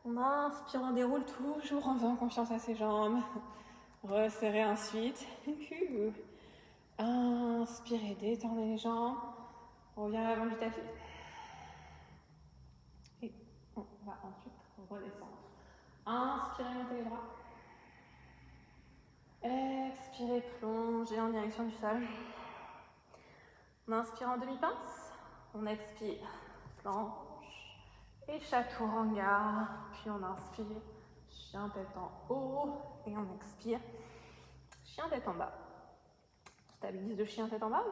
[SPEAKER 1] On inspire, on déroule toujours en faisant confiance à ses jambes. Resserrez ensuite. Inspirez, détendez les jambes. On revient à l'avant du tapis. Et on va ensuite redescendre. Inspirez, montez les bras. Expirez, plongez en direction du sol. On inspire en demi-pince. On expire, planche et chaturanga. Puis on inspire, chien tête en haut. Et on expire, chien tête en bas. Stabilise le chien tête en bas.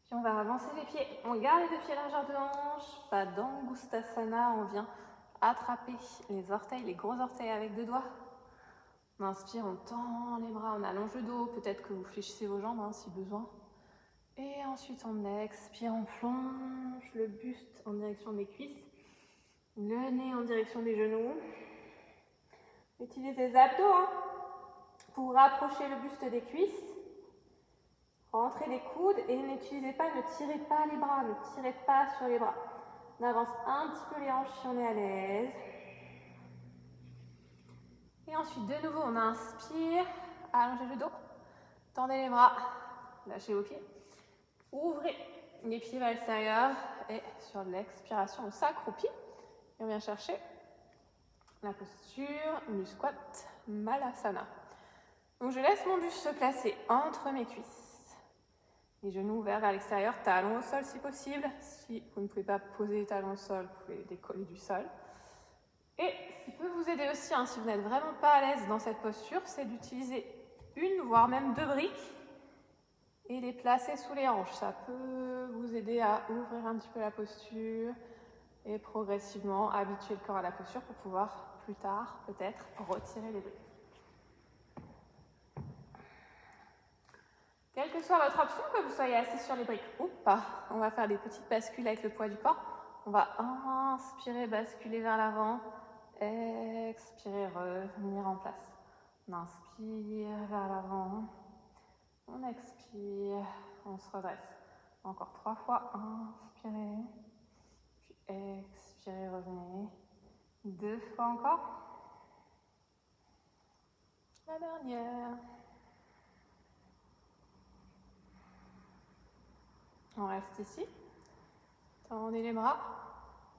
[SPEAKER 1] Puis on va avancer les pieds. On garde les deux pieds largeur de hanche. Pas d'Angustasana. On vient attraper les orteils, les gros orteils avec deux doigts. On inspire, on tend les bras, on allonge le dos. Peut-être que vous fléchissez vos jambes si besoin. Et ensuite, on expire, on plonge le buste en direction des cuisses. Le nez en direction des genoux. Utilisez les abdos pour rapprocher le buste des cuisses. Rentrez les coudes et ne tirez pas les bras, ne tirez pas sur les bras. On avance un petit peu les hanches si on est à l'aise. Et ensuite, de nouveau, on inspire, allongez le dos, tendez les bras, lâchez vos pieds. Ouvrez les pieds vers l'extérieur et sur l'expiration, on s'accroupit et on vient chercher la posture du squat Malasana. Donc je laisse mon buste se placer entre mes cuisses. Les genoux ouverts vers l'extérieur, talons au sol si possible. Si vous ne pouvez pas poser les talons au sol, vous pouvez les décoller du sol. Et ce qui peut vous aider aussi, si vous n'êtes vraiment pas à l'aise dans cette posture, c'est d'utiliser une, voire même 2 briques et les placer sous les hanches. Ça peut vous aider à ouvrir un petit peu la posture et progressivement habituer le corps à la posture pour pouvoir plus tard peut-être retirer les briques. Quelle que soit votre option, que vous soyez assis sur les briques ou pas, on va faire des petites bascules avec le poids du corps. On va inspirer, basculer vers l'avant, expirer, revenir en place. On inspire vers l'avant, on expire, on se redresse. Encore 3 fois, inspirez, puis expirez, revenez. 2 fois encore. La dernière. On reste ici. Tendez les bras.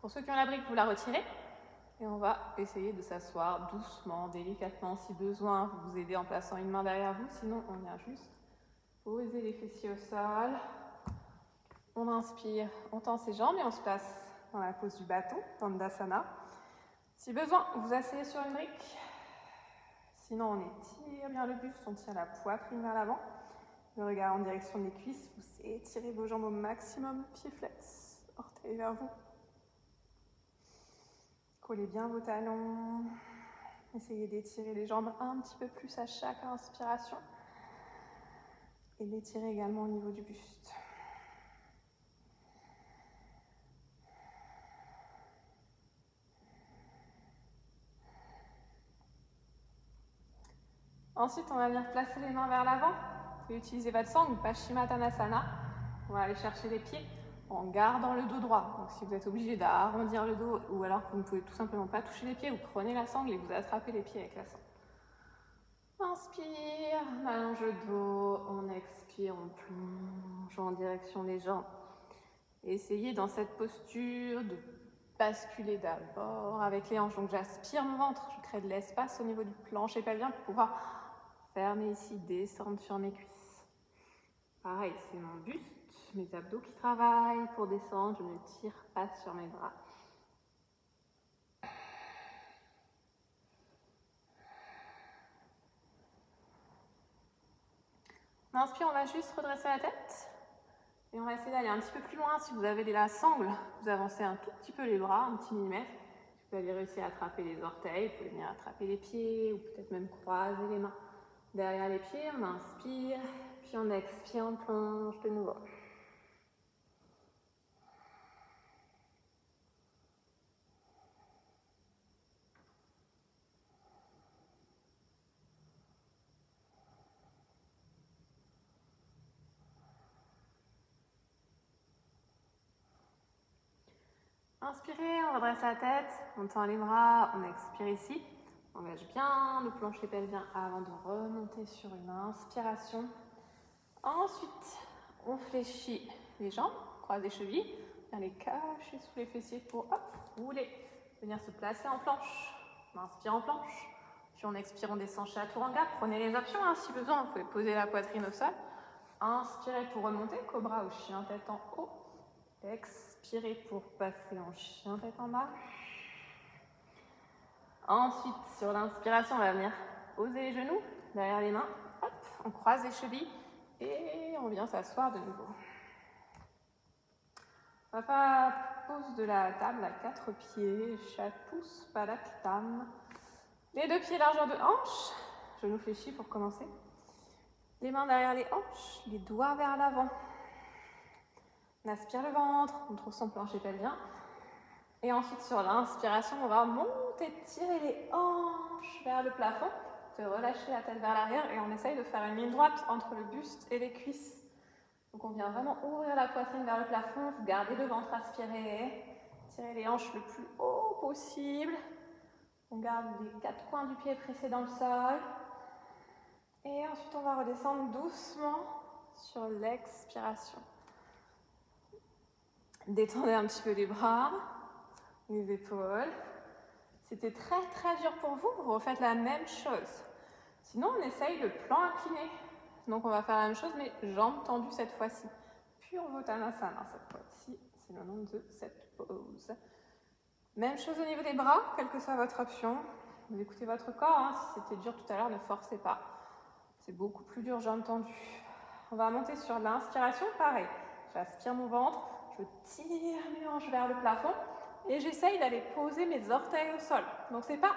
[SPEAKER 1] Pour ceux qui ont la brique, vous la retirez. Et on va essayer de s'asseoir doucement, délicatement, si besoin. Vous vous aidez en plaçant une main derrière vous. Sinon, on vient juste poser les fessiers au sol. On inspire, on tend ses jambes et on se place dans la pose du bâton, Dandasana. Si besoin, vous asseyez sur une brique. Sinon, on étire bien le buste, on tire la poitrine vers l'avant. Le regard en direction des cuisses, vous étirez vos jambes au maximum, pieds flex, orteils vers vous. Collez bien vos talons. Essayez d'étirer les jambes un petit peu plus à chaque inspiration. Et d'étirer également au niveau du buste. Ensuite, on va venir placer les mains vers l'avant. Vous pouvez utiliser votre sangle, Paschimottanasana. On va aller chercher les pieds en gardant le dos droit. Donc si vous êtes obligé d'arrondir le dos ou alors que vous ne pouvez tout simplement pas toucher les pieds, vous prenez la sangle et vous attrapez les pieds avec la sangle. Inspire, on allonge le dos, on expire, on plonge en direction des jambes. Essayez dans cette posture de basculer d'abord avec les hanches. Donc j'aspire mon ventre, je crée de l'espace au niveau du plancher pelvien pour pouvoir fermer ici, descendre sur mes cuisses. Pareil, c'est mon buste, mes abdos qui travaillent pour descendre, je ne tire pas sur mes bras. On inspire, on va juste redresser la tête. Et on va essayer d'aller un petit peu plus loin. Si vous avez la sangle, vous avancez un tout petit peu les bras, un petit millimètre. Si vous avez réussi à attraper les orteils, vous pouvez venir attraper les pieds ou peut-être même croiser les mains derrière les pieds. On inspire, puis on expire, on plonge de nouveau. Inspirez, on redresse la tête, on tend les bras, on expire ici. On engage bien le plancher pelvien avant de remonter sur une inspiration. Ensuite, on fléchit les jambes, croise les chevilles, bien les cacher sous les fessiers pour rouler, venir se placer en planche. On inspire en planche, puis on expire, on descend Chaturanga. Prenez les options, si besoin, vous pouvez poser la poitrine au sol. Inspirez pour remonter, cobra ou chien tête en haut. Expirez pour passer en chien tête en bas. Ensuite, sur l'inspiration, on va venir poser les genoux derrière les mains. Hop, on croise les chevilles et on vient s'asseoir de nouveau. On va faire pose de la table à 4 pieds, Chatuspadaktam. Les 2 pieds largeur de hanche, genoux fléchis pour commencer. Les mains derrière les hanches, les doigts vers l'avant. On aspire le ventre, on trouve son plancher pelvien. Et ensuite, sur l'inspiration, on va monter, tirer les hanches vers le plafond, de relâcher la tête vers l'arrière et on essaye de faire une ligne droite entre le buste et les cuisses. Donc on vient vraiment ouvrir la poitrine vers le plafond, vous gardez le ventre aspiré, tirez les hanches le plus haut possible. On garde les 4 coins du pied pressés dans le sol. Et ensuite, on va redescendre doucement sur l'expiration. Détendez un petit peu les bras, les épaules. C'était très très dur pour vous, vous refaites la même chose. Sinon, on essaye le plan incliné. Donc, on va faire la même chose, mais jambes tendues cette fois-ci. Pure Uttanasana cette fois-ci. C'est le nom de cette pose. Même chose au niveau des bras, quelle que soit votre option. Vous écoutez votre corps. Hein. Si c'était dur tout à l'heure, ne forcez pas. C'est beaucoup plus dur, jambes tendues. On va monter sur l'inspiration, pareil. J'aspire mon ventre, je tire mes hanches vers le plafond et j'essaye d'aller poser mes orteils au sol. Donc c'est pas,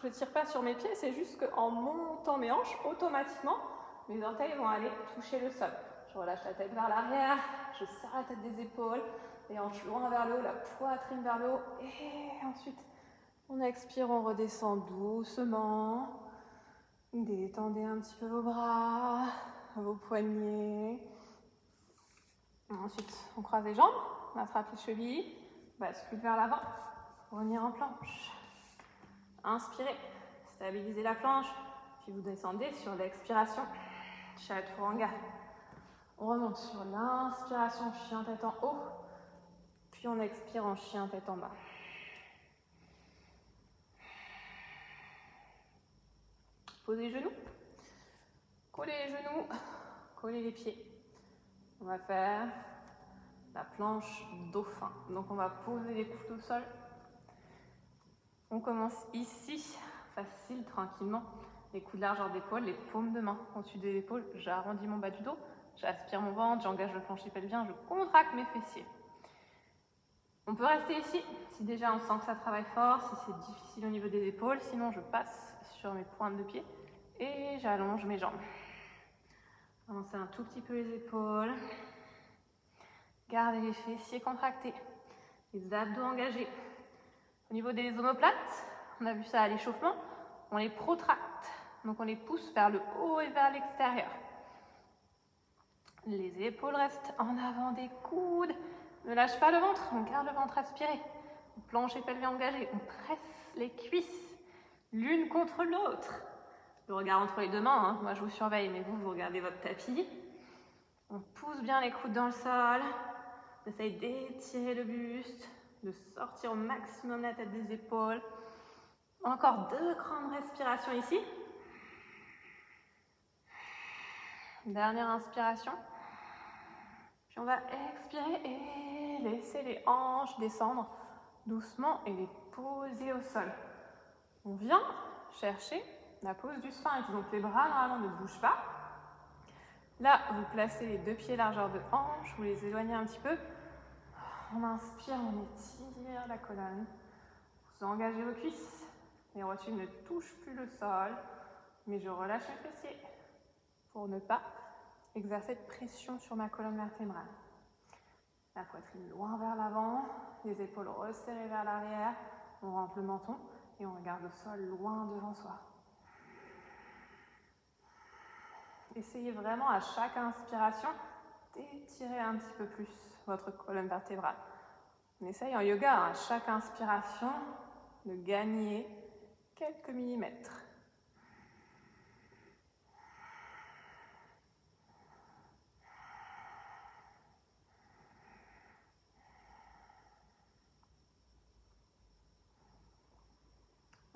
[SPEAKER 1] je tire pas sur mes pieds, c'est juste qu'en montant mes hanches, automatiquement, mes orteils vont aller toucher le sol. Je relâche la tête vers l'arrière, je serre la tête des épaules, les hanches loin vers le haut, la poitrine vers le haut. Et ensuite, on expire, on redescend doucement. Détendez un petit peu vos bras, vos poignets. Ensuite, on croise les jambes, on attrape les chevilles, bascule vers l'avant, revenir en planche. Inspirez, stabilisez la planche, puis vous descendez sur l'expiration, Chaturanga. On remonte sur l'inspiration, chien tête en haut, puis on expire en chien tête en bas. Posez les genoux, collez les genoux, collez les pieds. On va faire la planche dauphin. Donc on va poser les coudes au sol. On commence ici, facile, tranquillement. Les coudes largeur d'épaule, les paumes de main au-dessus des épaules. J'arrondis mon bas du dos, j'aspire mon ventre, j'engage le plancher pelvien, je contracte mes fessiers. On peut rester ici, si déjà on sent que ça travaille fort, si c'est difficile au niveau des épaules. Sinon, je passe sur mes pointes de pied et j'allonge mes jambes. Avancez un tout petit peu les épaules. Gardez les fessiers contractés, les abdos engagés. Au niveau des omoplates, on a vu ça à l'échauffement, on les protracte. Donc on les pousse vers le haut et vers l'extérieur. Les épaules restent en avant des coudes. Ne lâche pas le ventre, on garde le ventre aspiré. Plancher pelvien engagé, on presse les cuisses l'une contre l'autre. Le regard entre les deux mains, hein. Moi je vous surveille, mais vous regardez votre tapis. On pousse bien les coudes dans le sol. On essaye d'étirer le buste, de sortir au maximum la tête des épaules. Encore 2 grandes respirations ici. Dernière inspiration. Puis on va expirer et laisser les hanches descendre doucement et les poser au sol. On vient chercher la pose du sphinx. Donc les bras normalement ne bougent pas. Là, vous placez les 2 pieds largeur de hanche, vous les éloignez un petit peu. On inspire, on étire la colonne. Vous engagez vos cuisses. Les rotules ne touchent plus le sol, mais je relâche mes fessiers pour ne pas exercer de pression sur ma colonne vertébrale. La poitrine loin vers l'avant, les épaules resserrées vers l'arrière. On rentre le menton et on regarde le sol loin devant soi. Essayez vraiment à chaque inspiration d'étirer un petit peu plus votre colonne vertébrale. On essaye en yoga à chaque inspiration de gagner quelques millimètres.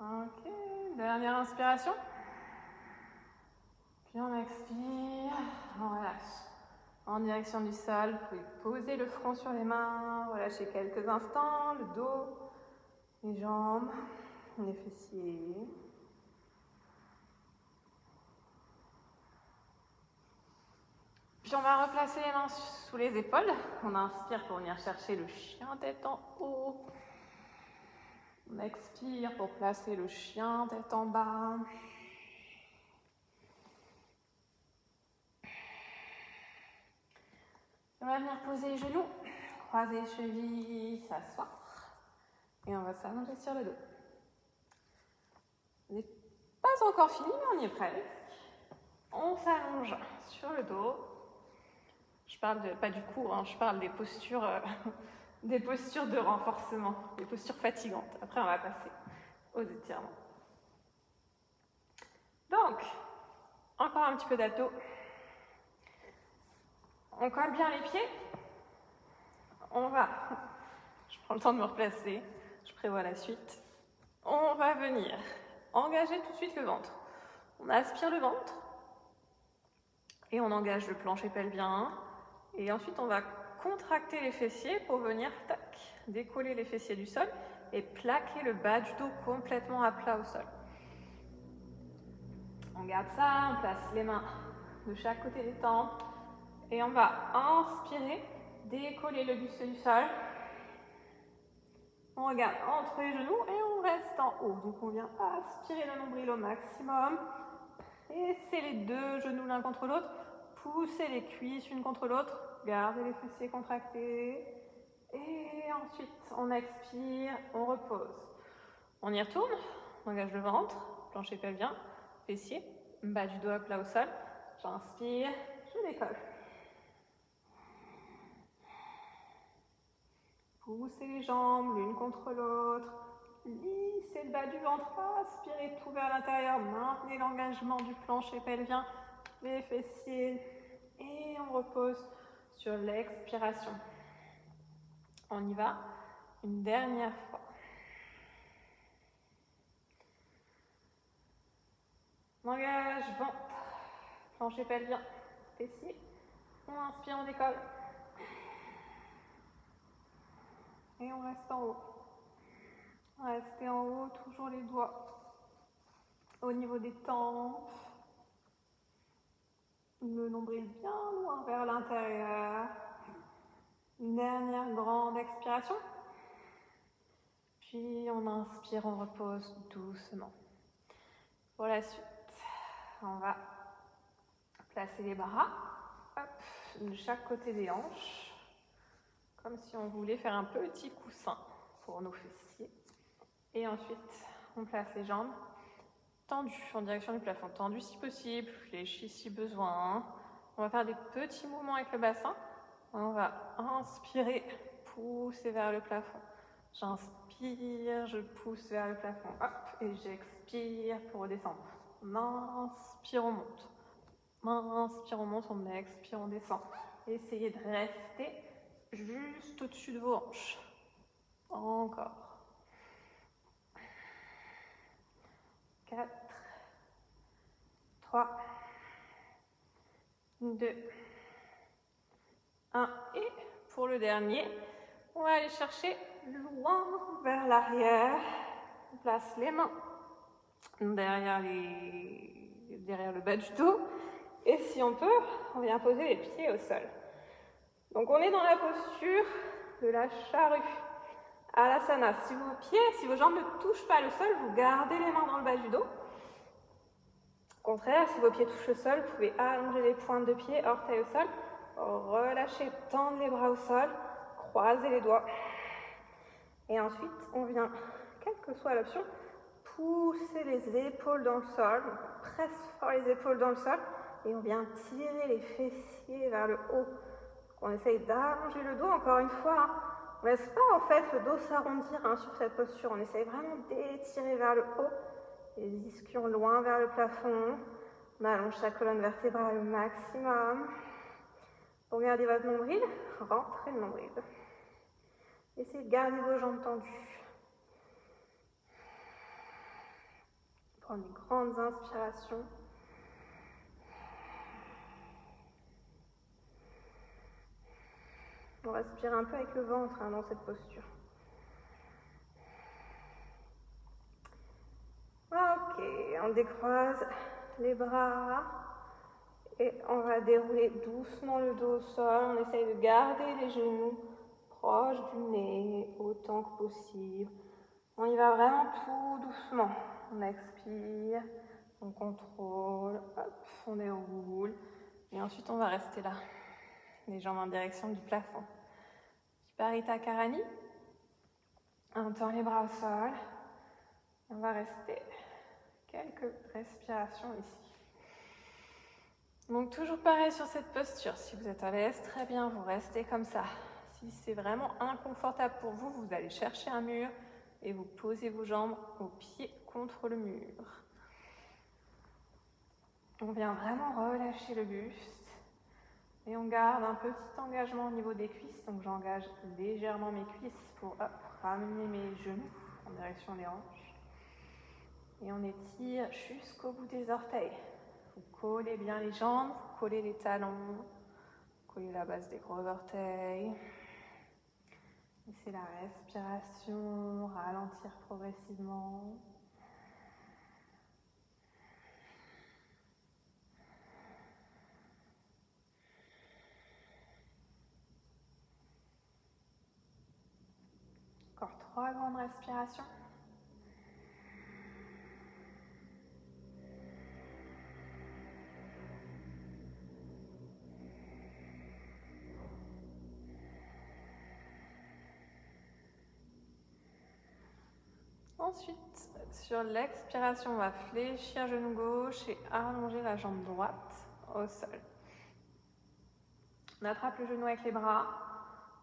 [SPEAKER 1] Ok, dernière inspiration. Puis on expire, on relâche. En direction du sol, vous pouvez poser le front sur les mains, relâcher quelques instants, le dos, les jambes, les fessiers. Puis on va replacer les mains sous les épaules. On inspire pour venir chercher le chien tête en haut. On expire pour placer le chien tête en bas. On va venir poser les genoux, croiser les chevilles, s'asseoir. Et on va s'allonger sur le dos. On n'est pas encore fini, mais on y est presque. On s'allonge sur le dos. Je parle pas du cours, hein, je parle des postures de renforcement, des postures fatigantes. Après, on va passer aux étirements. Donc, encore un petit peu d'abdos. On colle bien les pieds. On va, je prends le temps de me replacer, je prévois la suite. On va venir engager tout de suite le ventre. On aspire le ventre et on engage le plancher pelvien. Et ensuite, on va contracter les fessiers pour venir décoller les fessiers du sol et plaquer le bas du dos complètement à plat au sol. On garde ça, on place les mains de chaque côté des tempes et on va inspirer, décoller le buste du sol. On regarde entre les genoux et on reste en haut. Donc on vient aspirer le nombril au maximum. Presser les deux genoux l'un contre l'autre. Pousser les cuisses une contre l'autre. Gardez les fessiers contractés. Et ensuite on expire, on repose. On y retourne. On engage le ventre, plancher pelvien, fessiers, bas du dos à plat au sol. J'inspire, je décolle. Poussez les jambes l'une contre l'autre. Lissez le bas du ventre, aspirez tout vers l'intérieur. Maintenez l'engagement du plancher pelvien, les fessiers. Et on repose sur l'expiration. On y va une dernière fois. On engage ventre, plancher pelvien, fessiers. On inspire, on décolle. Et on reste en haut. Restez en haut, toujours les doigts au niveau des tempes. Le nombril bien loin vers l'intérieur. Une dernière grande expiration. Puis on inspire, on repose doucement. Pour la suite, on va placer les bras de chaque côté des hanches, comme si on voulait faire un petit coussin pour nos fessiers. Et ensuite, on place les jambes tendues en direction du plafond, tendues si possible, fléchies si besoin. On va faire des petits mouvements avec le bassin. On va inspirer, pousser vers le plafond. J'inspire, je pousse vers le plafond. Hop, et j'expire pour redescendre. On inspire, on monte. On inspire, on monte, on expire, on descend. Essayez de rester juste au-dessus de vos hanches. Encore. 4, 3, 2, 1. Et pour le dernier, on va aller chercher loin vers l'arrière. On place les mains derrière le bas du dos. Et si on peut, on vient poser les pieds au sol. Donc on est dans la posture de la charrue. Alasana. Si vos jambes ne touchent pas le sol, vous gardez les mains dans le bas du dos. Au contraire, si vos pieds touchent le sol, vous pouvez allonger les pointes de pied, orteils au sol. Relâchez, tendre les bras au sol, croisez les doigts. Et ensuite, on vient, quelle que soit l'option, pousser les épaules dans le sol. On presse fort les épaules dans le sol et on vient tirer les fessiers vers le haut. On essaye d'allonger le dos, encore une fois. On ne laisse pas en fait le dos s'arrondir sur cette posture. On essaye vraiment d'étirer vers le haut. Les ischions loin vers le plafond. On allonge sa colonne vertébrale au maximum. Regardez votre nombril, rentrez le nombril. Essayez de garder vos jambes tendues. Prenez de grandes inspirations. On respire un peu avec le ventre dans cette posture. Ok, on décroise les bras et on va dérouler doucement le dos au sol. On essaye de garder les genoux proches du nez autant que possible. On y va vraiment tout doucement. On expire, on contrôle, hop, on déroule. Et ensuite, on va rester là. Les jambes en direction du plafond. Viparita Karani. On tend les bras au sol. On va rester quelques respirations ici. Donc toujours pareil sur cette posture. Si vous êtes à l'aise, très bien, vous restez comme ça. Si c'est vraiment inconfortable pour vous, vous allez chercher un mur et vous posez vos jambes au pied contre le mur. On vient vraiment relâcher le buste. Et on garde un petit engagement au niveau des cuisses. Donc j'engage légèrement mes cuisses pour ramener mes genoux en direction des hanches. Et on étire jusqu'au bout des orteils. Vous collez bien les jambes, vous collez les talons, vous collez la base des gros orteils. Laissez la respiration ralentir progressivement. Encore 3 grandes respirations. Ensuite, sur l'expiration, on va fléchir genou gauche et allonger la jambe droite au sol. On attrape le genou avec les bras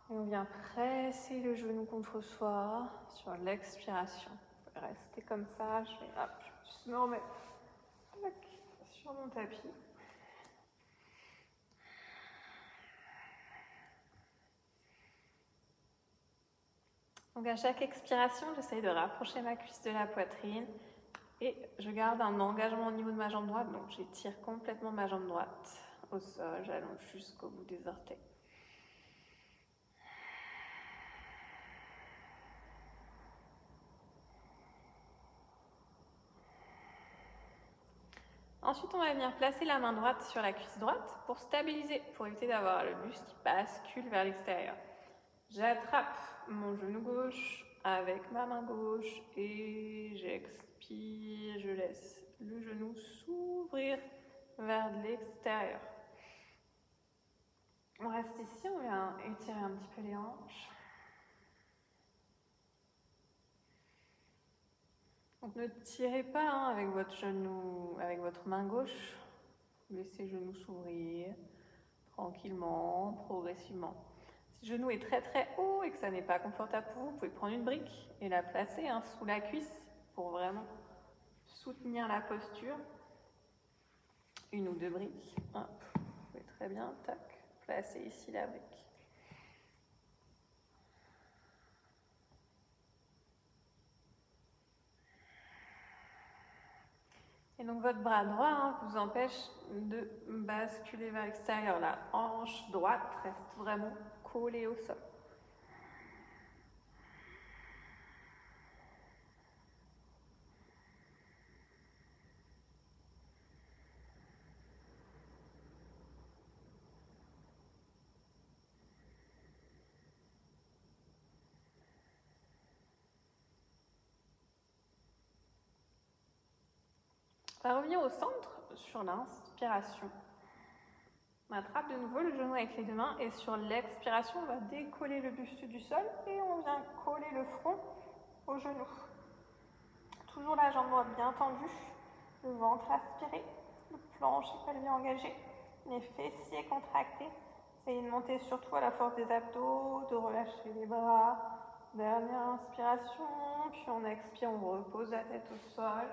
[SPEAKER 1] et on vient presser le genou contre soi sur l'expiration. Vous pouvez rester comme ça, je vais juste me remettre sur mon tapis. Donc à chaque expiration, j'essaye de rapprocher ma cuisse de la poitrine et je garde un engagement au niveau de ma jambe droite, donc j'étire complètement ma jambe droite au sol, j'allonge jusqu'au bout des orteils. Ensuite, on va venir placer la main droite sur la cuisse droite pour stabiliser, pour éviter d'avoir le buste qui bascule vers l'extérieur. J'attrape mon genou gauche avec ma main gauche et j'expire, je laisse le genou s'ouvrir vers l'extérieur. On reste ici, on vient étirer un petit peu les hanches. Donc ne tirez pas avec votre genou, avec votre main gauche. Laissez le genou s'ouvrir tranquillement, progressivement. Si le genou est très très haut et que ça n'est pas confortable pour vous, vous pouvez prendre une brique et la placer sous la cuisse pour vraiment soutenir la posture. Une ou 2 briques. Hop. Vous pouvez très bien placer ici la brique. Et donc votre bras droit vous empêche de basculer vers l'extérieur. La hanche droite reste vraiment collée au sol. On va revenir au centre sur l'inspiration. On attrape de nouveau le genou avec les 2 mains et sur l'expiration, on va décoller le buste du sol et on vient coller le front au genou. Toujours la jambe droite bien tendue, le ventre aspiré, le plancher pelvien engagé, les fessiers contractés. Essayez de monter surtout à la force des abdos, de relâcher les bras. Dernière inspiration, puis on expire, on repose la tête au sol.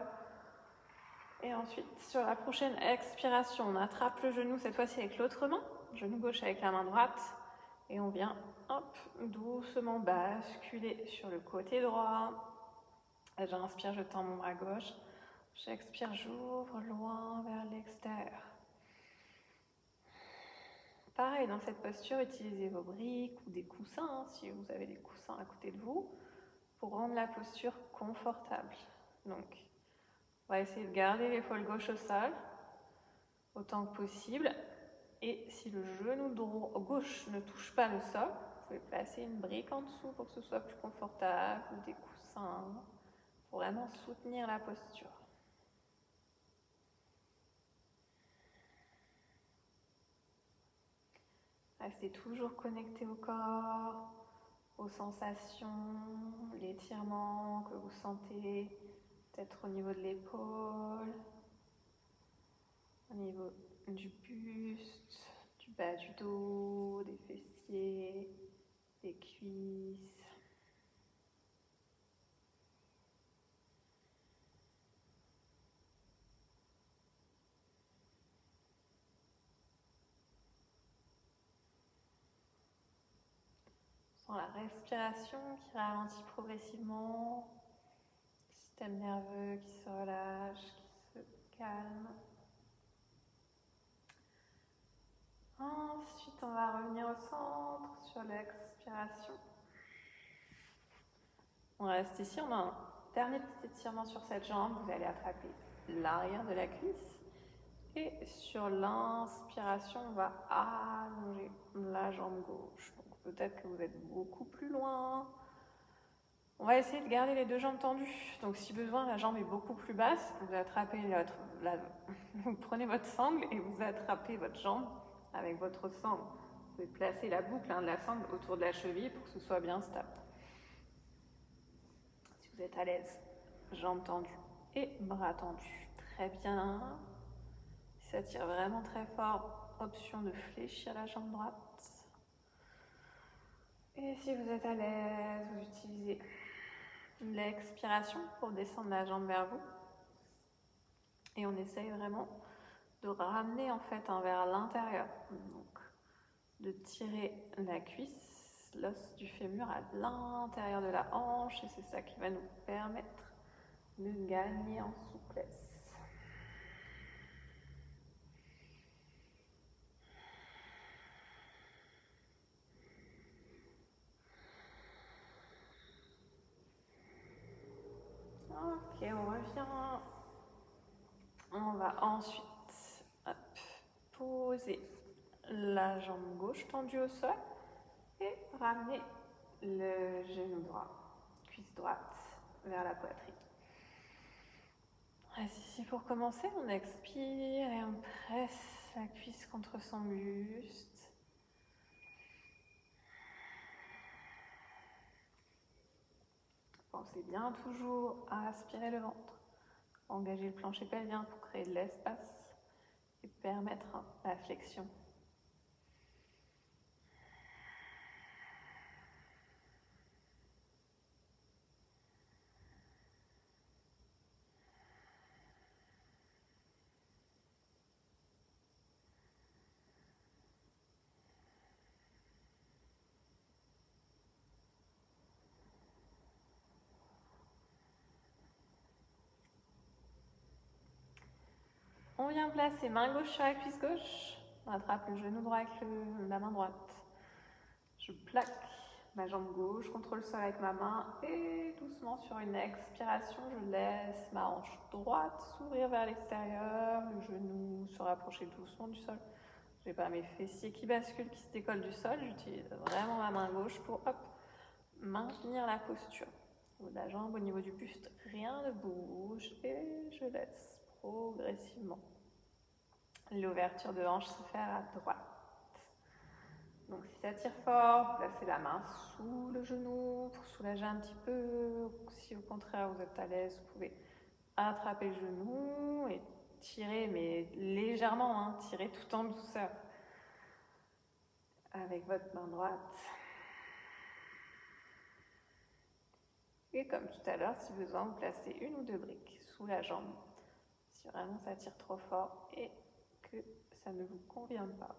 [SPEAKER 1] Et ensuite, sur la prochaine expiration, on attrape le genou, cette fois-ci avec l'autre main, genou gauche avec la main droite, et on vient, doucement basculer sur le côté droit. J'inspire, je tends mon bras gauche, j'expire, j'ouvre loin vers l'extérieur. Pareil, dans cette posture, utilisez vos briques ou des coussins, si vous avez des coussins à côté de vous, pour rendre la posture confortable. Donc, on va essayer de garder l'épaule gauche au sol, autant que possible. Et si le genou gauche ne touche pas le sol, vous pouvez placer une brique en dessous pour que ce soit plus confortable, ou des coussins, pour vraiment soutenir la posture. Restez toujours connecté au corps, aux sensations, l'étirement que vous sentez, peut-être au niveau de l'épaule, au niveau du buste, du bas du dos, des fessiers, des cuisses. La respiration qui ralentit progressivement, le système nerveux qui se relâche. calme. Ensuite, on va revenir au centre sur l'expiration. On reste ici, on a un dernier petit étirement sur cette jambe. Vous allez attraper l'arrière de la cuisse. Et sur l'inspiration, on va allonger la jambe gauche. Donc peut-être que vous êtes beaucoup plus loin. On va essayer de garder les deux jambes tendues. Donc si besoin, la jambe est beaucoup plus basse. Vous attrapez vous prenez votre sangle et vous attrapez votre jambe avec votre sangle. Vous pouvez placer la boucle de la sangle autour de la cheville pour que ce soit bien stable. Si vous êtes à l'aise, jambes tendues et bras tendus. Très bien. Si ça tire vraiment très fort, option de fléchir la jambe droite. Et si vous êtes à l'aise, vous utilisez l'expiration pour descendre la jambe vers vous. Et on essaye vraiment de ramener en fait vers l'intérieur. Donc, de tirer la cuisse, l'os du fémur à l'intérieur de la hanche. Et c'est ça qui va nous permettre de gagner en souplesse. Ok, on revient. On va ensuite poser la jambe gauche tendue au sol et ramener le genou droit, cuisse droite vers la poitrine. Reste ici pour commencer, on expire et on presse la cuisse contre son buste. Pensez bien toujours à aspirer le ventre, engager le plancher pelvien pour créer de l'espace et permettre la flexion. On vient placer main gauche sur la cuisse gauche, on attrape le genou droit avec la main droite. Je plaque ma jambe gauche contre le sol avec ma main et doucement sur une expiration, je laisse ma hanche droite s'ouvrir vers l'extérieur, le genou se rapprocher doucement du sol. Je n'ai pas mes fessiers qui basculent, qui se décollent du sol, j'utilise vraiment ma main gauche pour maintenir la posture. Au niveau de la jambe, au niveau du buste, rien ne bouge et je laisse progressivement l'ouverture de hanche se faire à droite. Donc si ça tire fort, placez la main sous le genou pour soulager un petit peu. Si au contraire vous êtes à l'aise, vous pouvez attraper le genou et tirer, mais légèrement, tirer tout en douceur avec votre main droite. Et comme tout à l'heure, si besoin, vous placez une ou deux briques sous la jambe. Si vraiment ça tire trop fort et que ça ne vous convient pas.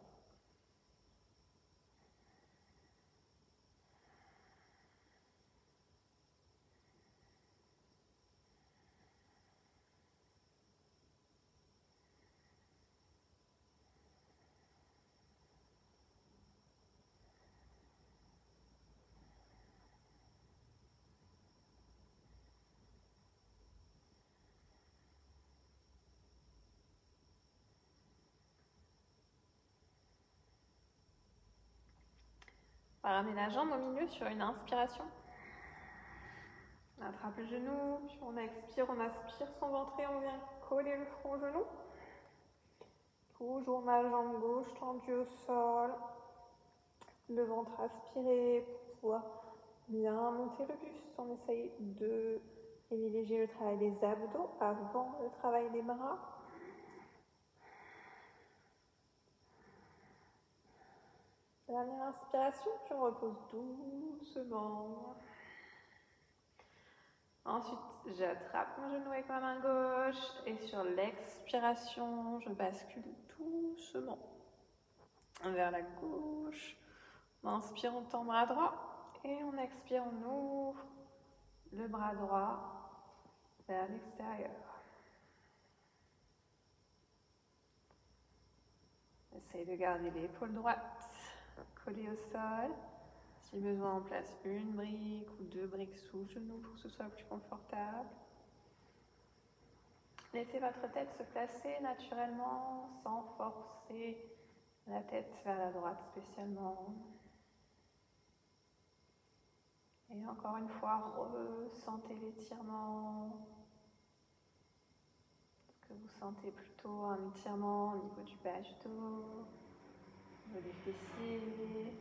[SPEAKER 1] On va ramener la jambe au milieu sur une inspiration. On attrape le genou, puis on expire, on aspire son ventre et on vient coller le front au genou. Toujours ma jambe gauche tendue au sol. Le ventre aspiré pour pouvoir bien monter le buste. On essaye de privilégier le travail des abdos avant le travail des bras. Dernière inspiration, puis on repose doucement. Ensuite, j'attrape mon genou avec ma main gauche et sur l'expiration, je bascule doucement vers la gauche. On inspire, on tend le bras droit et on expire, on ouvre le bras droit vers l'extérieur. Essaye de garder l'épaule droite collée au sol. Si besoin, on place une brique ou 2 briques sous le genou pour que ce soit plus confortable. Laissez votre tête se placer naturellement sans forcer la tête vers la droite spécialement. Et encore une fois, ressentez l'étirement. Est-ce que vous sentez plutôt un étirement au niveau du bas du dos, au niveau des fessiers,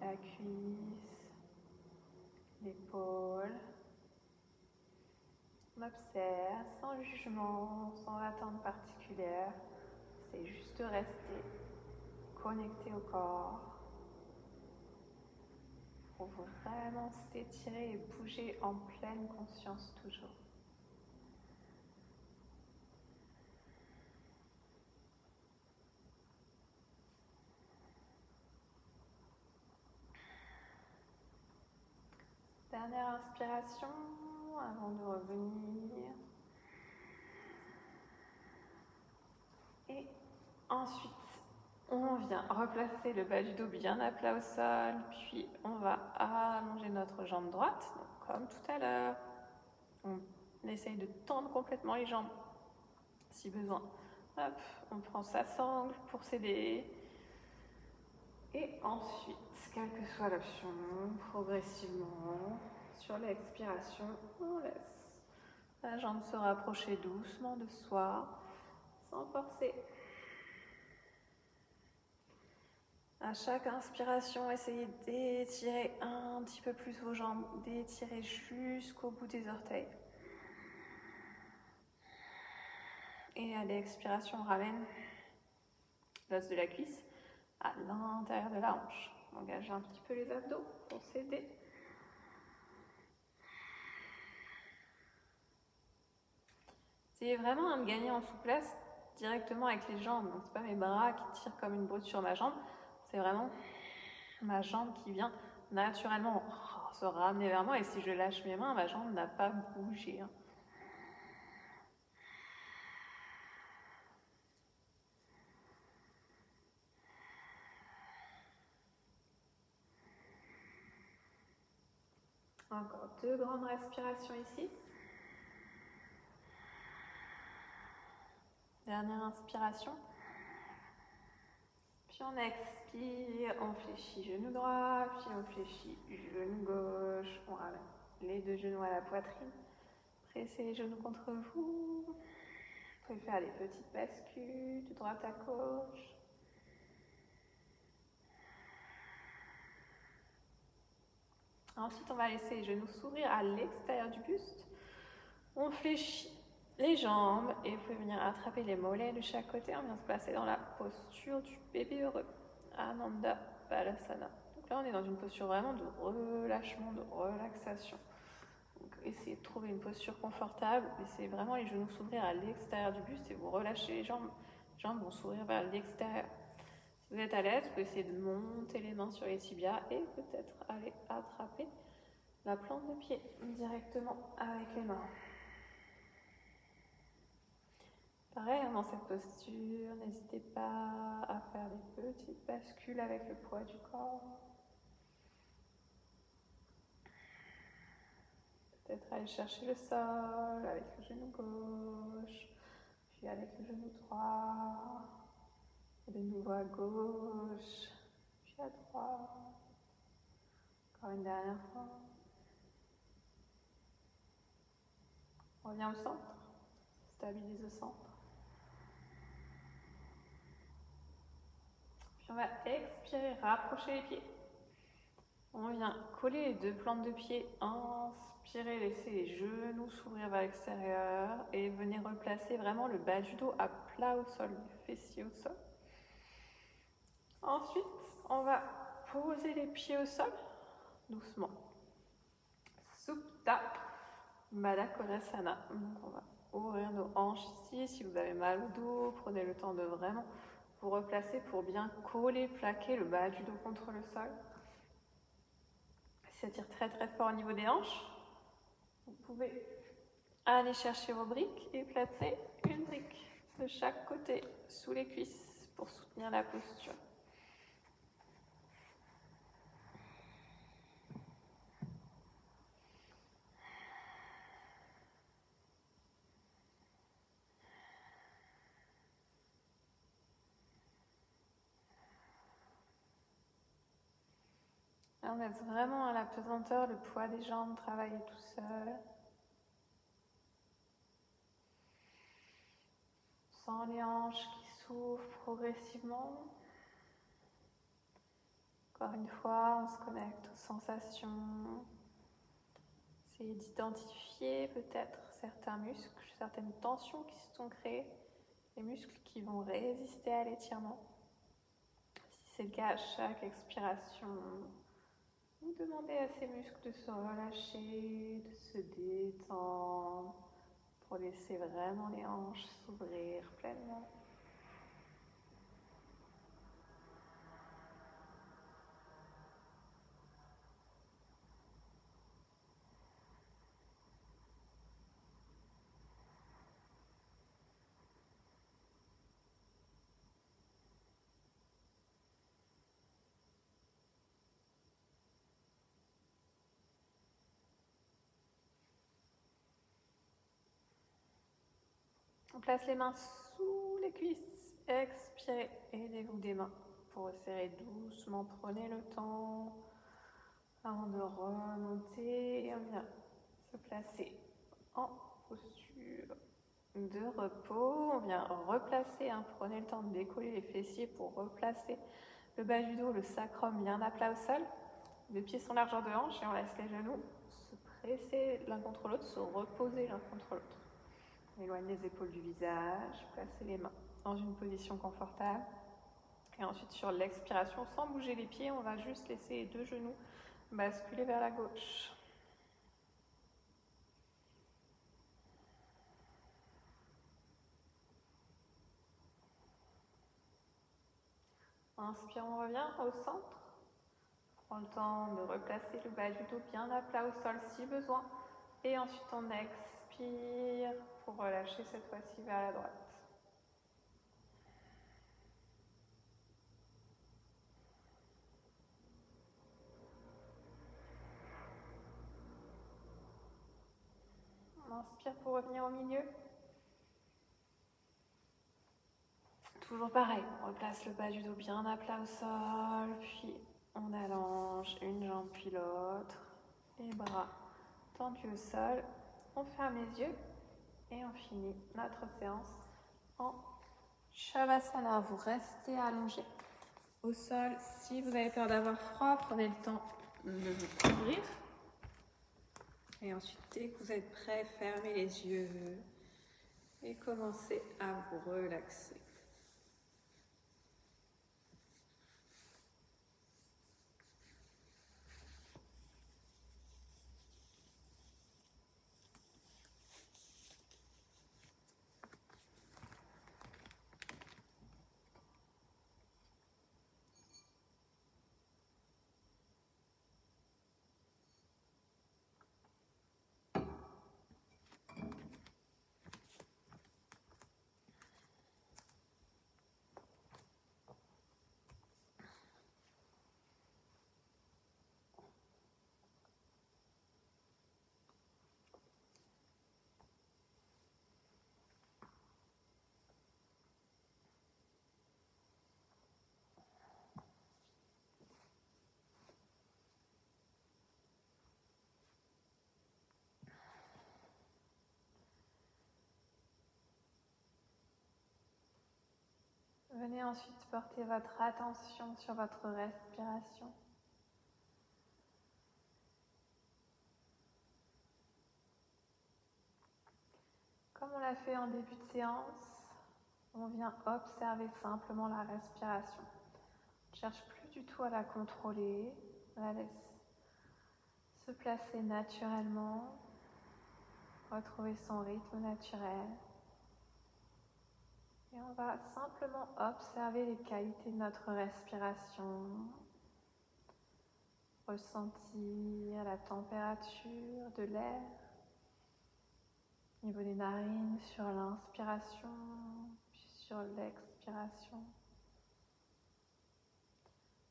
[SPEAKER 1] la cuisse, l'épaule? On observe sans jugement, sans attente particulière. C'est juste de rester connecté au corps pour vraiment s'étirer et bouger en pleine conscience toujours. Dernière inspiration avant de revenir. Et ensuite, on vient replacer le bas du dos bien à plat au sol, puis on va allonger notre jambe droite, donc comme tout à l'heure. On essaye de tendre complètement les jambes, si besoin. Hop, on prend sa sangle pour s'aider. Et ensuite, quelle que soit l'option, progressivement, sur l'expiration, on laisse la jambe se rapprocher doucement de soi, sans forcer. À chaque inspiration, essayez d'étirer un petit peu plus vos jambes, d'étirer jusqu'au bout des orteils. Et à l'expiration, on ramène l'os de la cuisse à l'intérieur de la hanche. Engagez un petit peu les abdos pour s'aider. Essayez vraiment de gagner en souplesse directement avec les jambes. Donc, c'est pas mes bras qui tirent comme une brute sur ma jambe, c'est vraiment ma jambe qui vient naturellement se ramener vers moi. Et si je lâche mes mains, ma jambe n'a pas bougé. Encore 2 grandes respirations ici. Dernière inspiration. Puis on expire, on fléchit genou droit, puis on fléchit genou gauche. On ramène les 2 genoux à la poitrine. Pressez les genoux contre vous. Vous pouvez faire des petites bascules de droite à gauche. Ensuite, on va laisser les genoux s'ouvrir à l'extérieur du buste. On fléchit les jambes et vous pouvez venir attraper les mollets de chaque côté. On vient se placer dans la posture du bébé heureux, Ananda Balasana. Donc là, on est dans une posture vraiment de relâchement, de relaxation. Donc, essayez de trouver une posture confortable. Laissez vraiment les genoux s'ouvrir à l'extérieur du buste et vous relâchez les jambes. Les jambes vont s'ouvrir vers l'extérieur. Si vous êtes à l'aise, vous pouvez essayer de monter les mains sur les tibias et peut-être aller attraper la plante de pied directement avec les mains. Pareil, dans cette posture, n'hésitez pas à faire des petites bascules avec le poids du corps. Peut-être aller chercher le sol avec le genou gauche, puis avec le genou droit. Et de nouveau à gauche, puis à droite. Encore une dernière fois. On revient au centre. Stabilise au centre. Puis on va expirer, rapprocher les pieds. On vient coller les 2 plantes de pied. Inspirez, laissez les genoux s'ouvrir vers l'extérieur et venez replacer vraiment le bas du dos à plat au sol, les fessiers au sol. Ensuite, on va poser les pieds au sol, doucement. Supta Baddha Konasana. Donc on va ouvrir nos hanches ici. Si vous avez mal au dos, prenez le temps de vraiment vous replacer pour bien coller, plaquer le bas du dos contre le sol. S'étire très très fort au niveau des hanches. Vous pouvez aller chercher vos briques et placer une brique de chaque côté sous les cuisses pour soutenir la posture. On laisse vraiment à la pesanteur, le poids des jambes travailler tout seul. Sans les hanches qui s'ouvrent progressivement. Encore une fois, on se connecte aux sensations. Essayez d'identifier peut-être certains muscles, certaines tensions qui se sont créées, les muscles qui vont résister à l'étirement. Si c'est le cas, à chaque expiration, vous demandez à ces muscles de se relâcher, de se détendre, pour laisser vraiment les hanches s'ouvrir pleinement. On place les mains sous les cuisses, expirez, aidez-vous des mains pour resserrer doucement, prenez le temps avant de remonter et on vient se placer en posture de repos. On vient replacer, prenez le temps de décoller les fessiers pour replacer le bas du dos, le sacrum bien à plat au sol. Les pieds sont largeur de hanche et on laisse les genoux se presser l'un contre l'autre, se reposer l'un contre l'autre. Éloigne les épaules du visage, placez les mains dans une position confortable. Et ensuite, sur l'expiration, sans bouger les pieds, on va juste laisser les deux genoux basculer vers la gauche. Inspire, on revient au centre. Prends le temps de replacer le bas du dos bien à plat au sol si besoin. Et ensuite, on expire pour relâcher cette fois-ci vers la droite. On inspire pour revenir au milieu. Toujours pareil, on replace le bas du dos bien à plat au sol, puis on allonge une jambe puis l'autre, les bras tendus au sol, on ferme les yeux et on finit notre séance en Shavasana. Vous restez allongé au sol. Si vous avez peur d'avoir froid, prenez le temps de vous couvrir. Et ensuite, dès que vous êtes prêt, fermez les yeux et commencez à vous relaxer. Venez ensuite porter votre attention sur votre respiration. Comme on l'a fait en début de séance, on vient observer simplement la respiration. On ne cherche plus du tout à la contrôler, on la laisse se placer naturellement, retrouver son rythme naturel. Et on va simplement observer les qualités de notre respiration, ressentir la température de l'air au niveau des narines sur l'inspiration, puis sur l'expiration.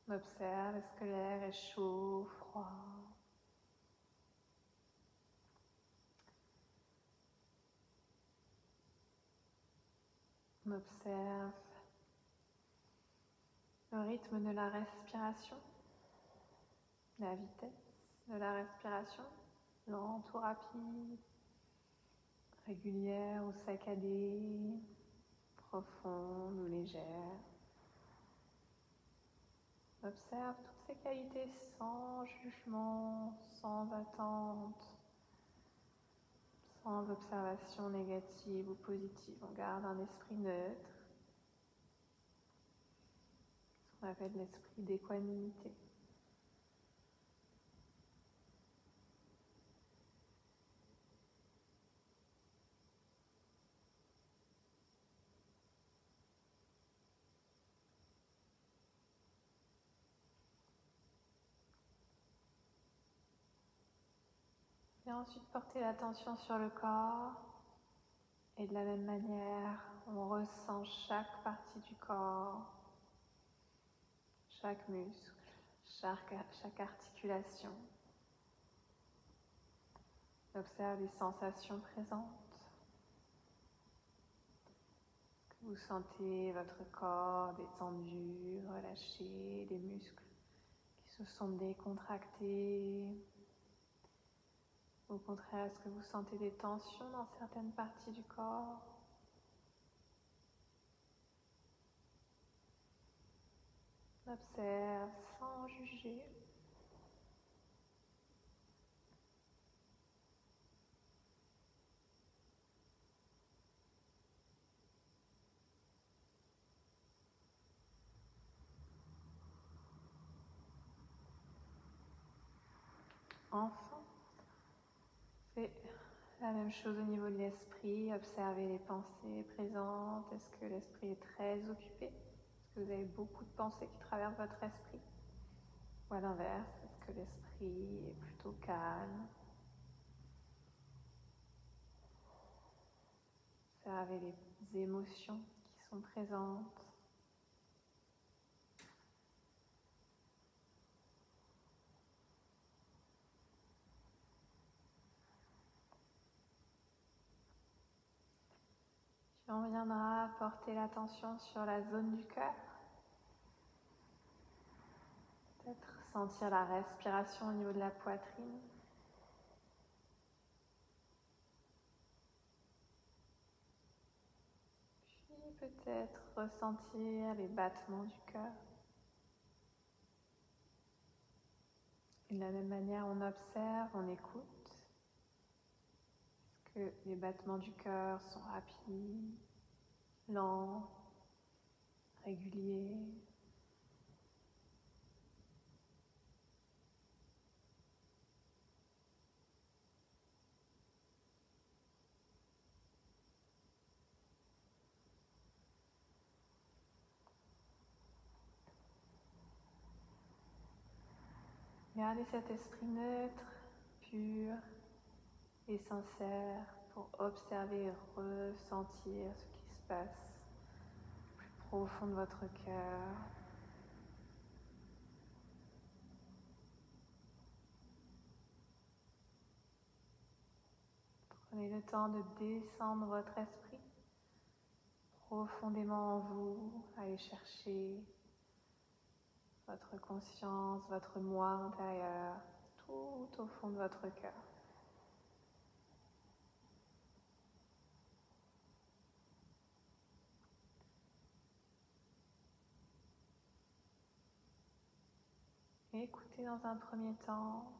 [SPEAKER 1] On observe, est-ce que l'air est chaud, froid? On observe le rythme de la respiration, la vitesse de la respiration, lente ou rapide, régulière ou saccadée, profonde ou légère. Observe toutes ces qualités sans jugement, sans attente, sans observation négative ou positive. On garde un esprit neutre, ce qu'on appelle l'esprit d'équanimité. Et ensuite porter l'attention sur le corps. Et de la même manière, on ressent chaque partie du corps, chaque muscle, chaque articulation. On observe les sensations présentes. Vous sentez votre corps détendu, relâché, des muscles qui se sont décontractés. Au contraire, est-ce que vous sentez des tensions dans certaines parties du corps? Observe sans juger. Enfin, faites la même chose au niveau de l'esprit. Observez les pensées présentes. Est-ce que l'esprit est très occupé? Est-ce que vous avez beaucoup de pensées qui traversent votre esprit? Ou à l'inverse, est-ce que l'esprit est plutôt calme? Observez les émotions qui sont présentes. Puis on viendra porter l'attention sur la zone du cœur. Peut-être sentir la respiration au niveau de la poitrine. Puis peut-être ressentir les battements du cœur. Et de la même manière, on observe, on écoute. Est-ce que les battements du cœur sont rapides, lents, réguliers? Gardez cet esprit neutre, pur et sincère pour observer et ressentir ce qui se passe au plus profond de votre cœur. Prenez le temps de descendre votre esprit profondément en vous, aller chercher votre conscience, votre moi intérieur, tout au fond de votre cœur. Et écoutez dans un premier temps.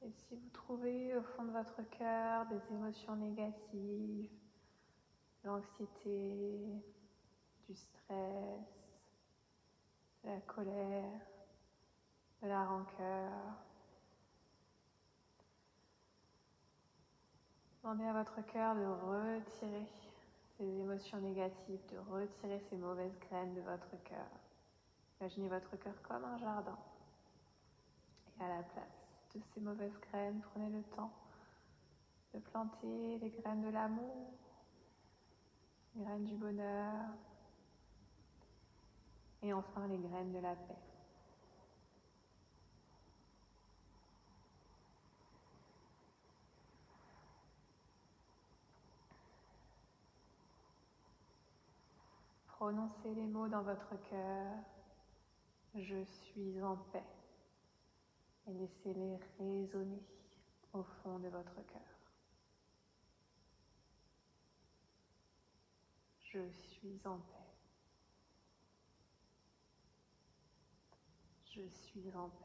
[SPEAKER 1] Et si vous trouvez au fond de votre cœur des émotions négatives, l'anxiété, du stress, de la colère, de la rancœur, demandez à votre cœur de retirer ces émotions négatives, de retirer ces mauvaises graines de votre cœur. Imaginez votre cœur comme un jardin. Et à la place de ces mauvaises graines, prenez le temps de planter les graines de l'amour, les graines du bonheur et enfin les graines de la paix. Prononcez les mots dans votre cœur. Je suis en paix. Et laissez-les résonner au fond de votre cœur. Je suis en paix. Je suis en paix.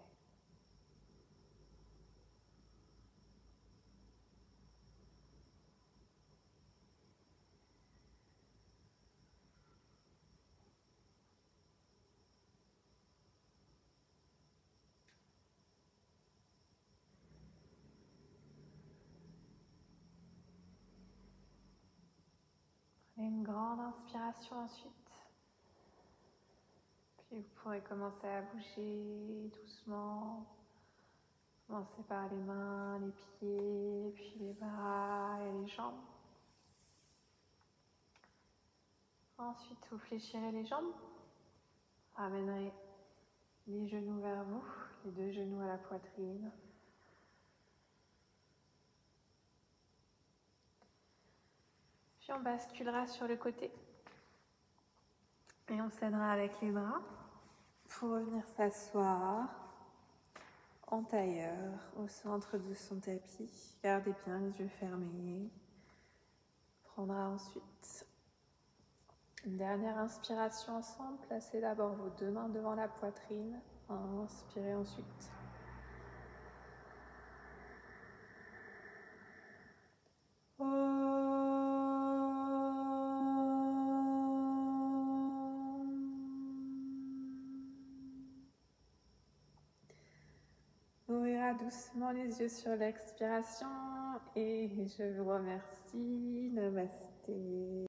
[SPEAKER 1] Prenez une grande inspiration ensuite. Puis vous pourrez commencer à bouger doucement. Commencez par les mains, les pieds, puis les bras et les jambes. Ensuite, vous fléchirez les jambes. Ramènerez les genoux vers vous, les deux genoux à la poitrine. Puis on basculera sur le côté. Et on s'aidera avec les bras pour revenir s'asseoir en tailleur au centre de son tapis. Gardez bien les yeux fermés. Prendra ensuite une dernière inspiration ensemble. Placez d'abord vos deux mains devant la poitrine. Inspirez ensuite. Ouvrira doucement les yeux sur l'expiration et je vous remercie. Namasté.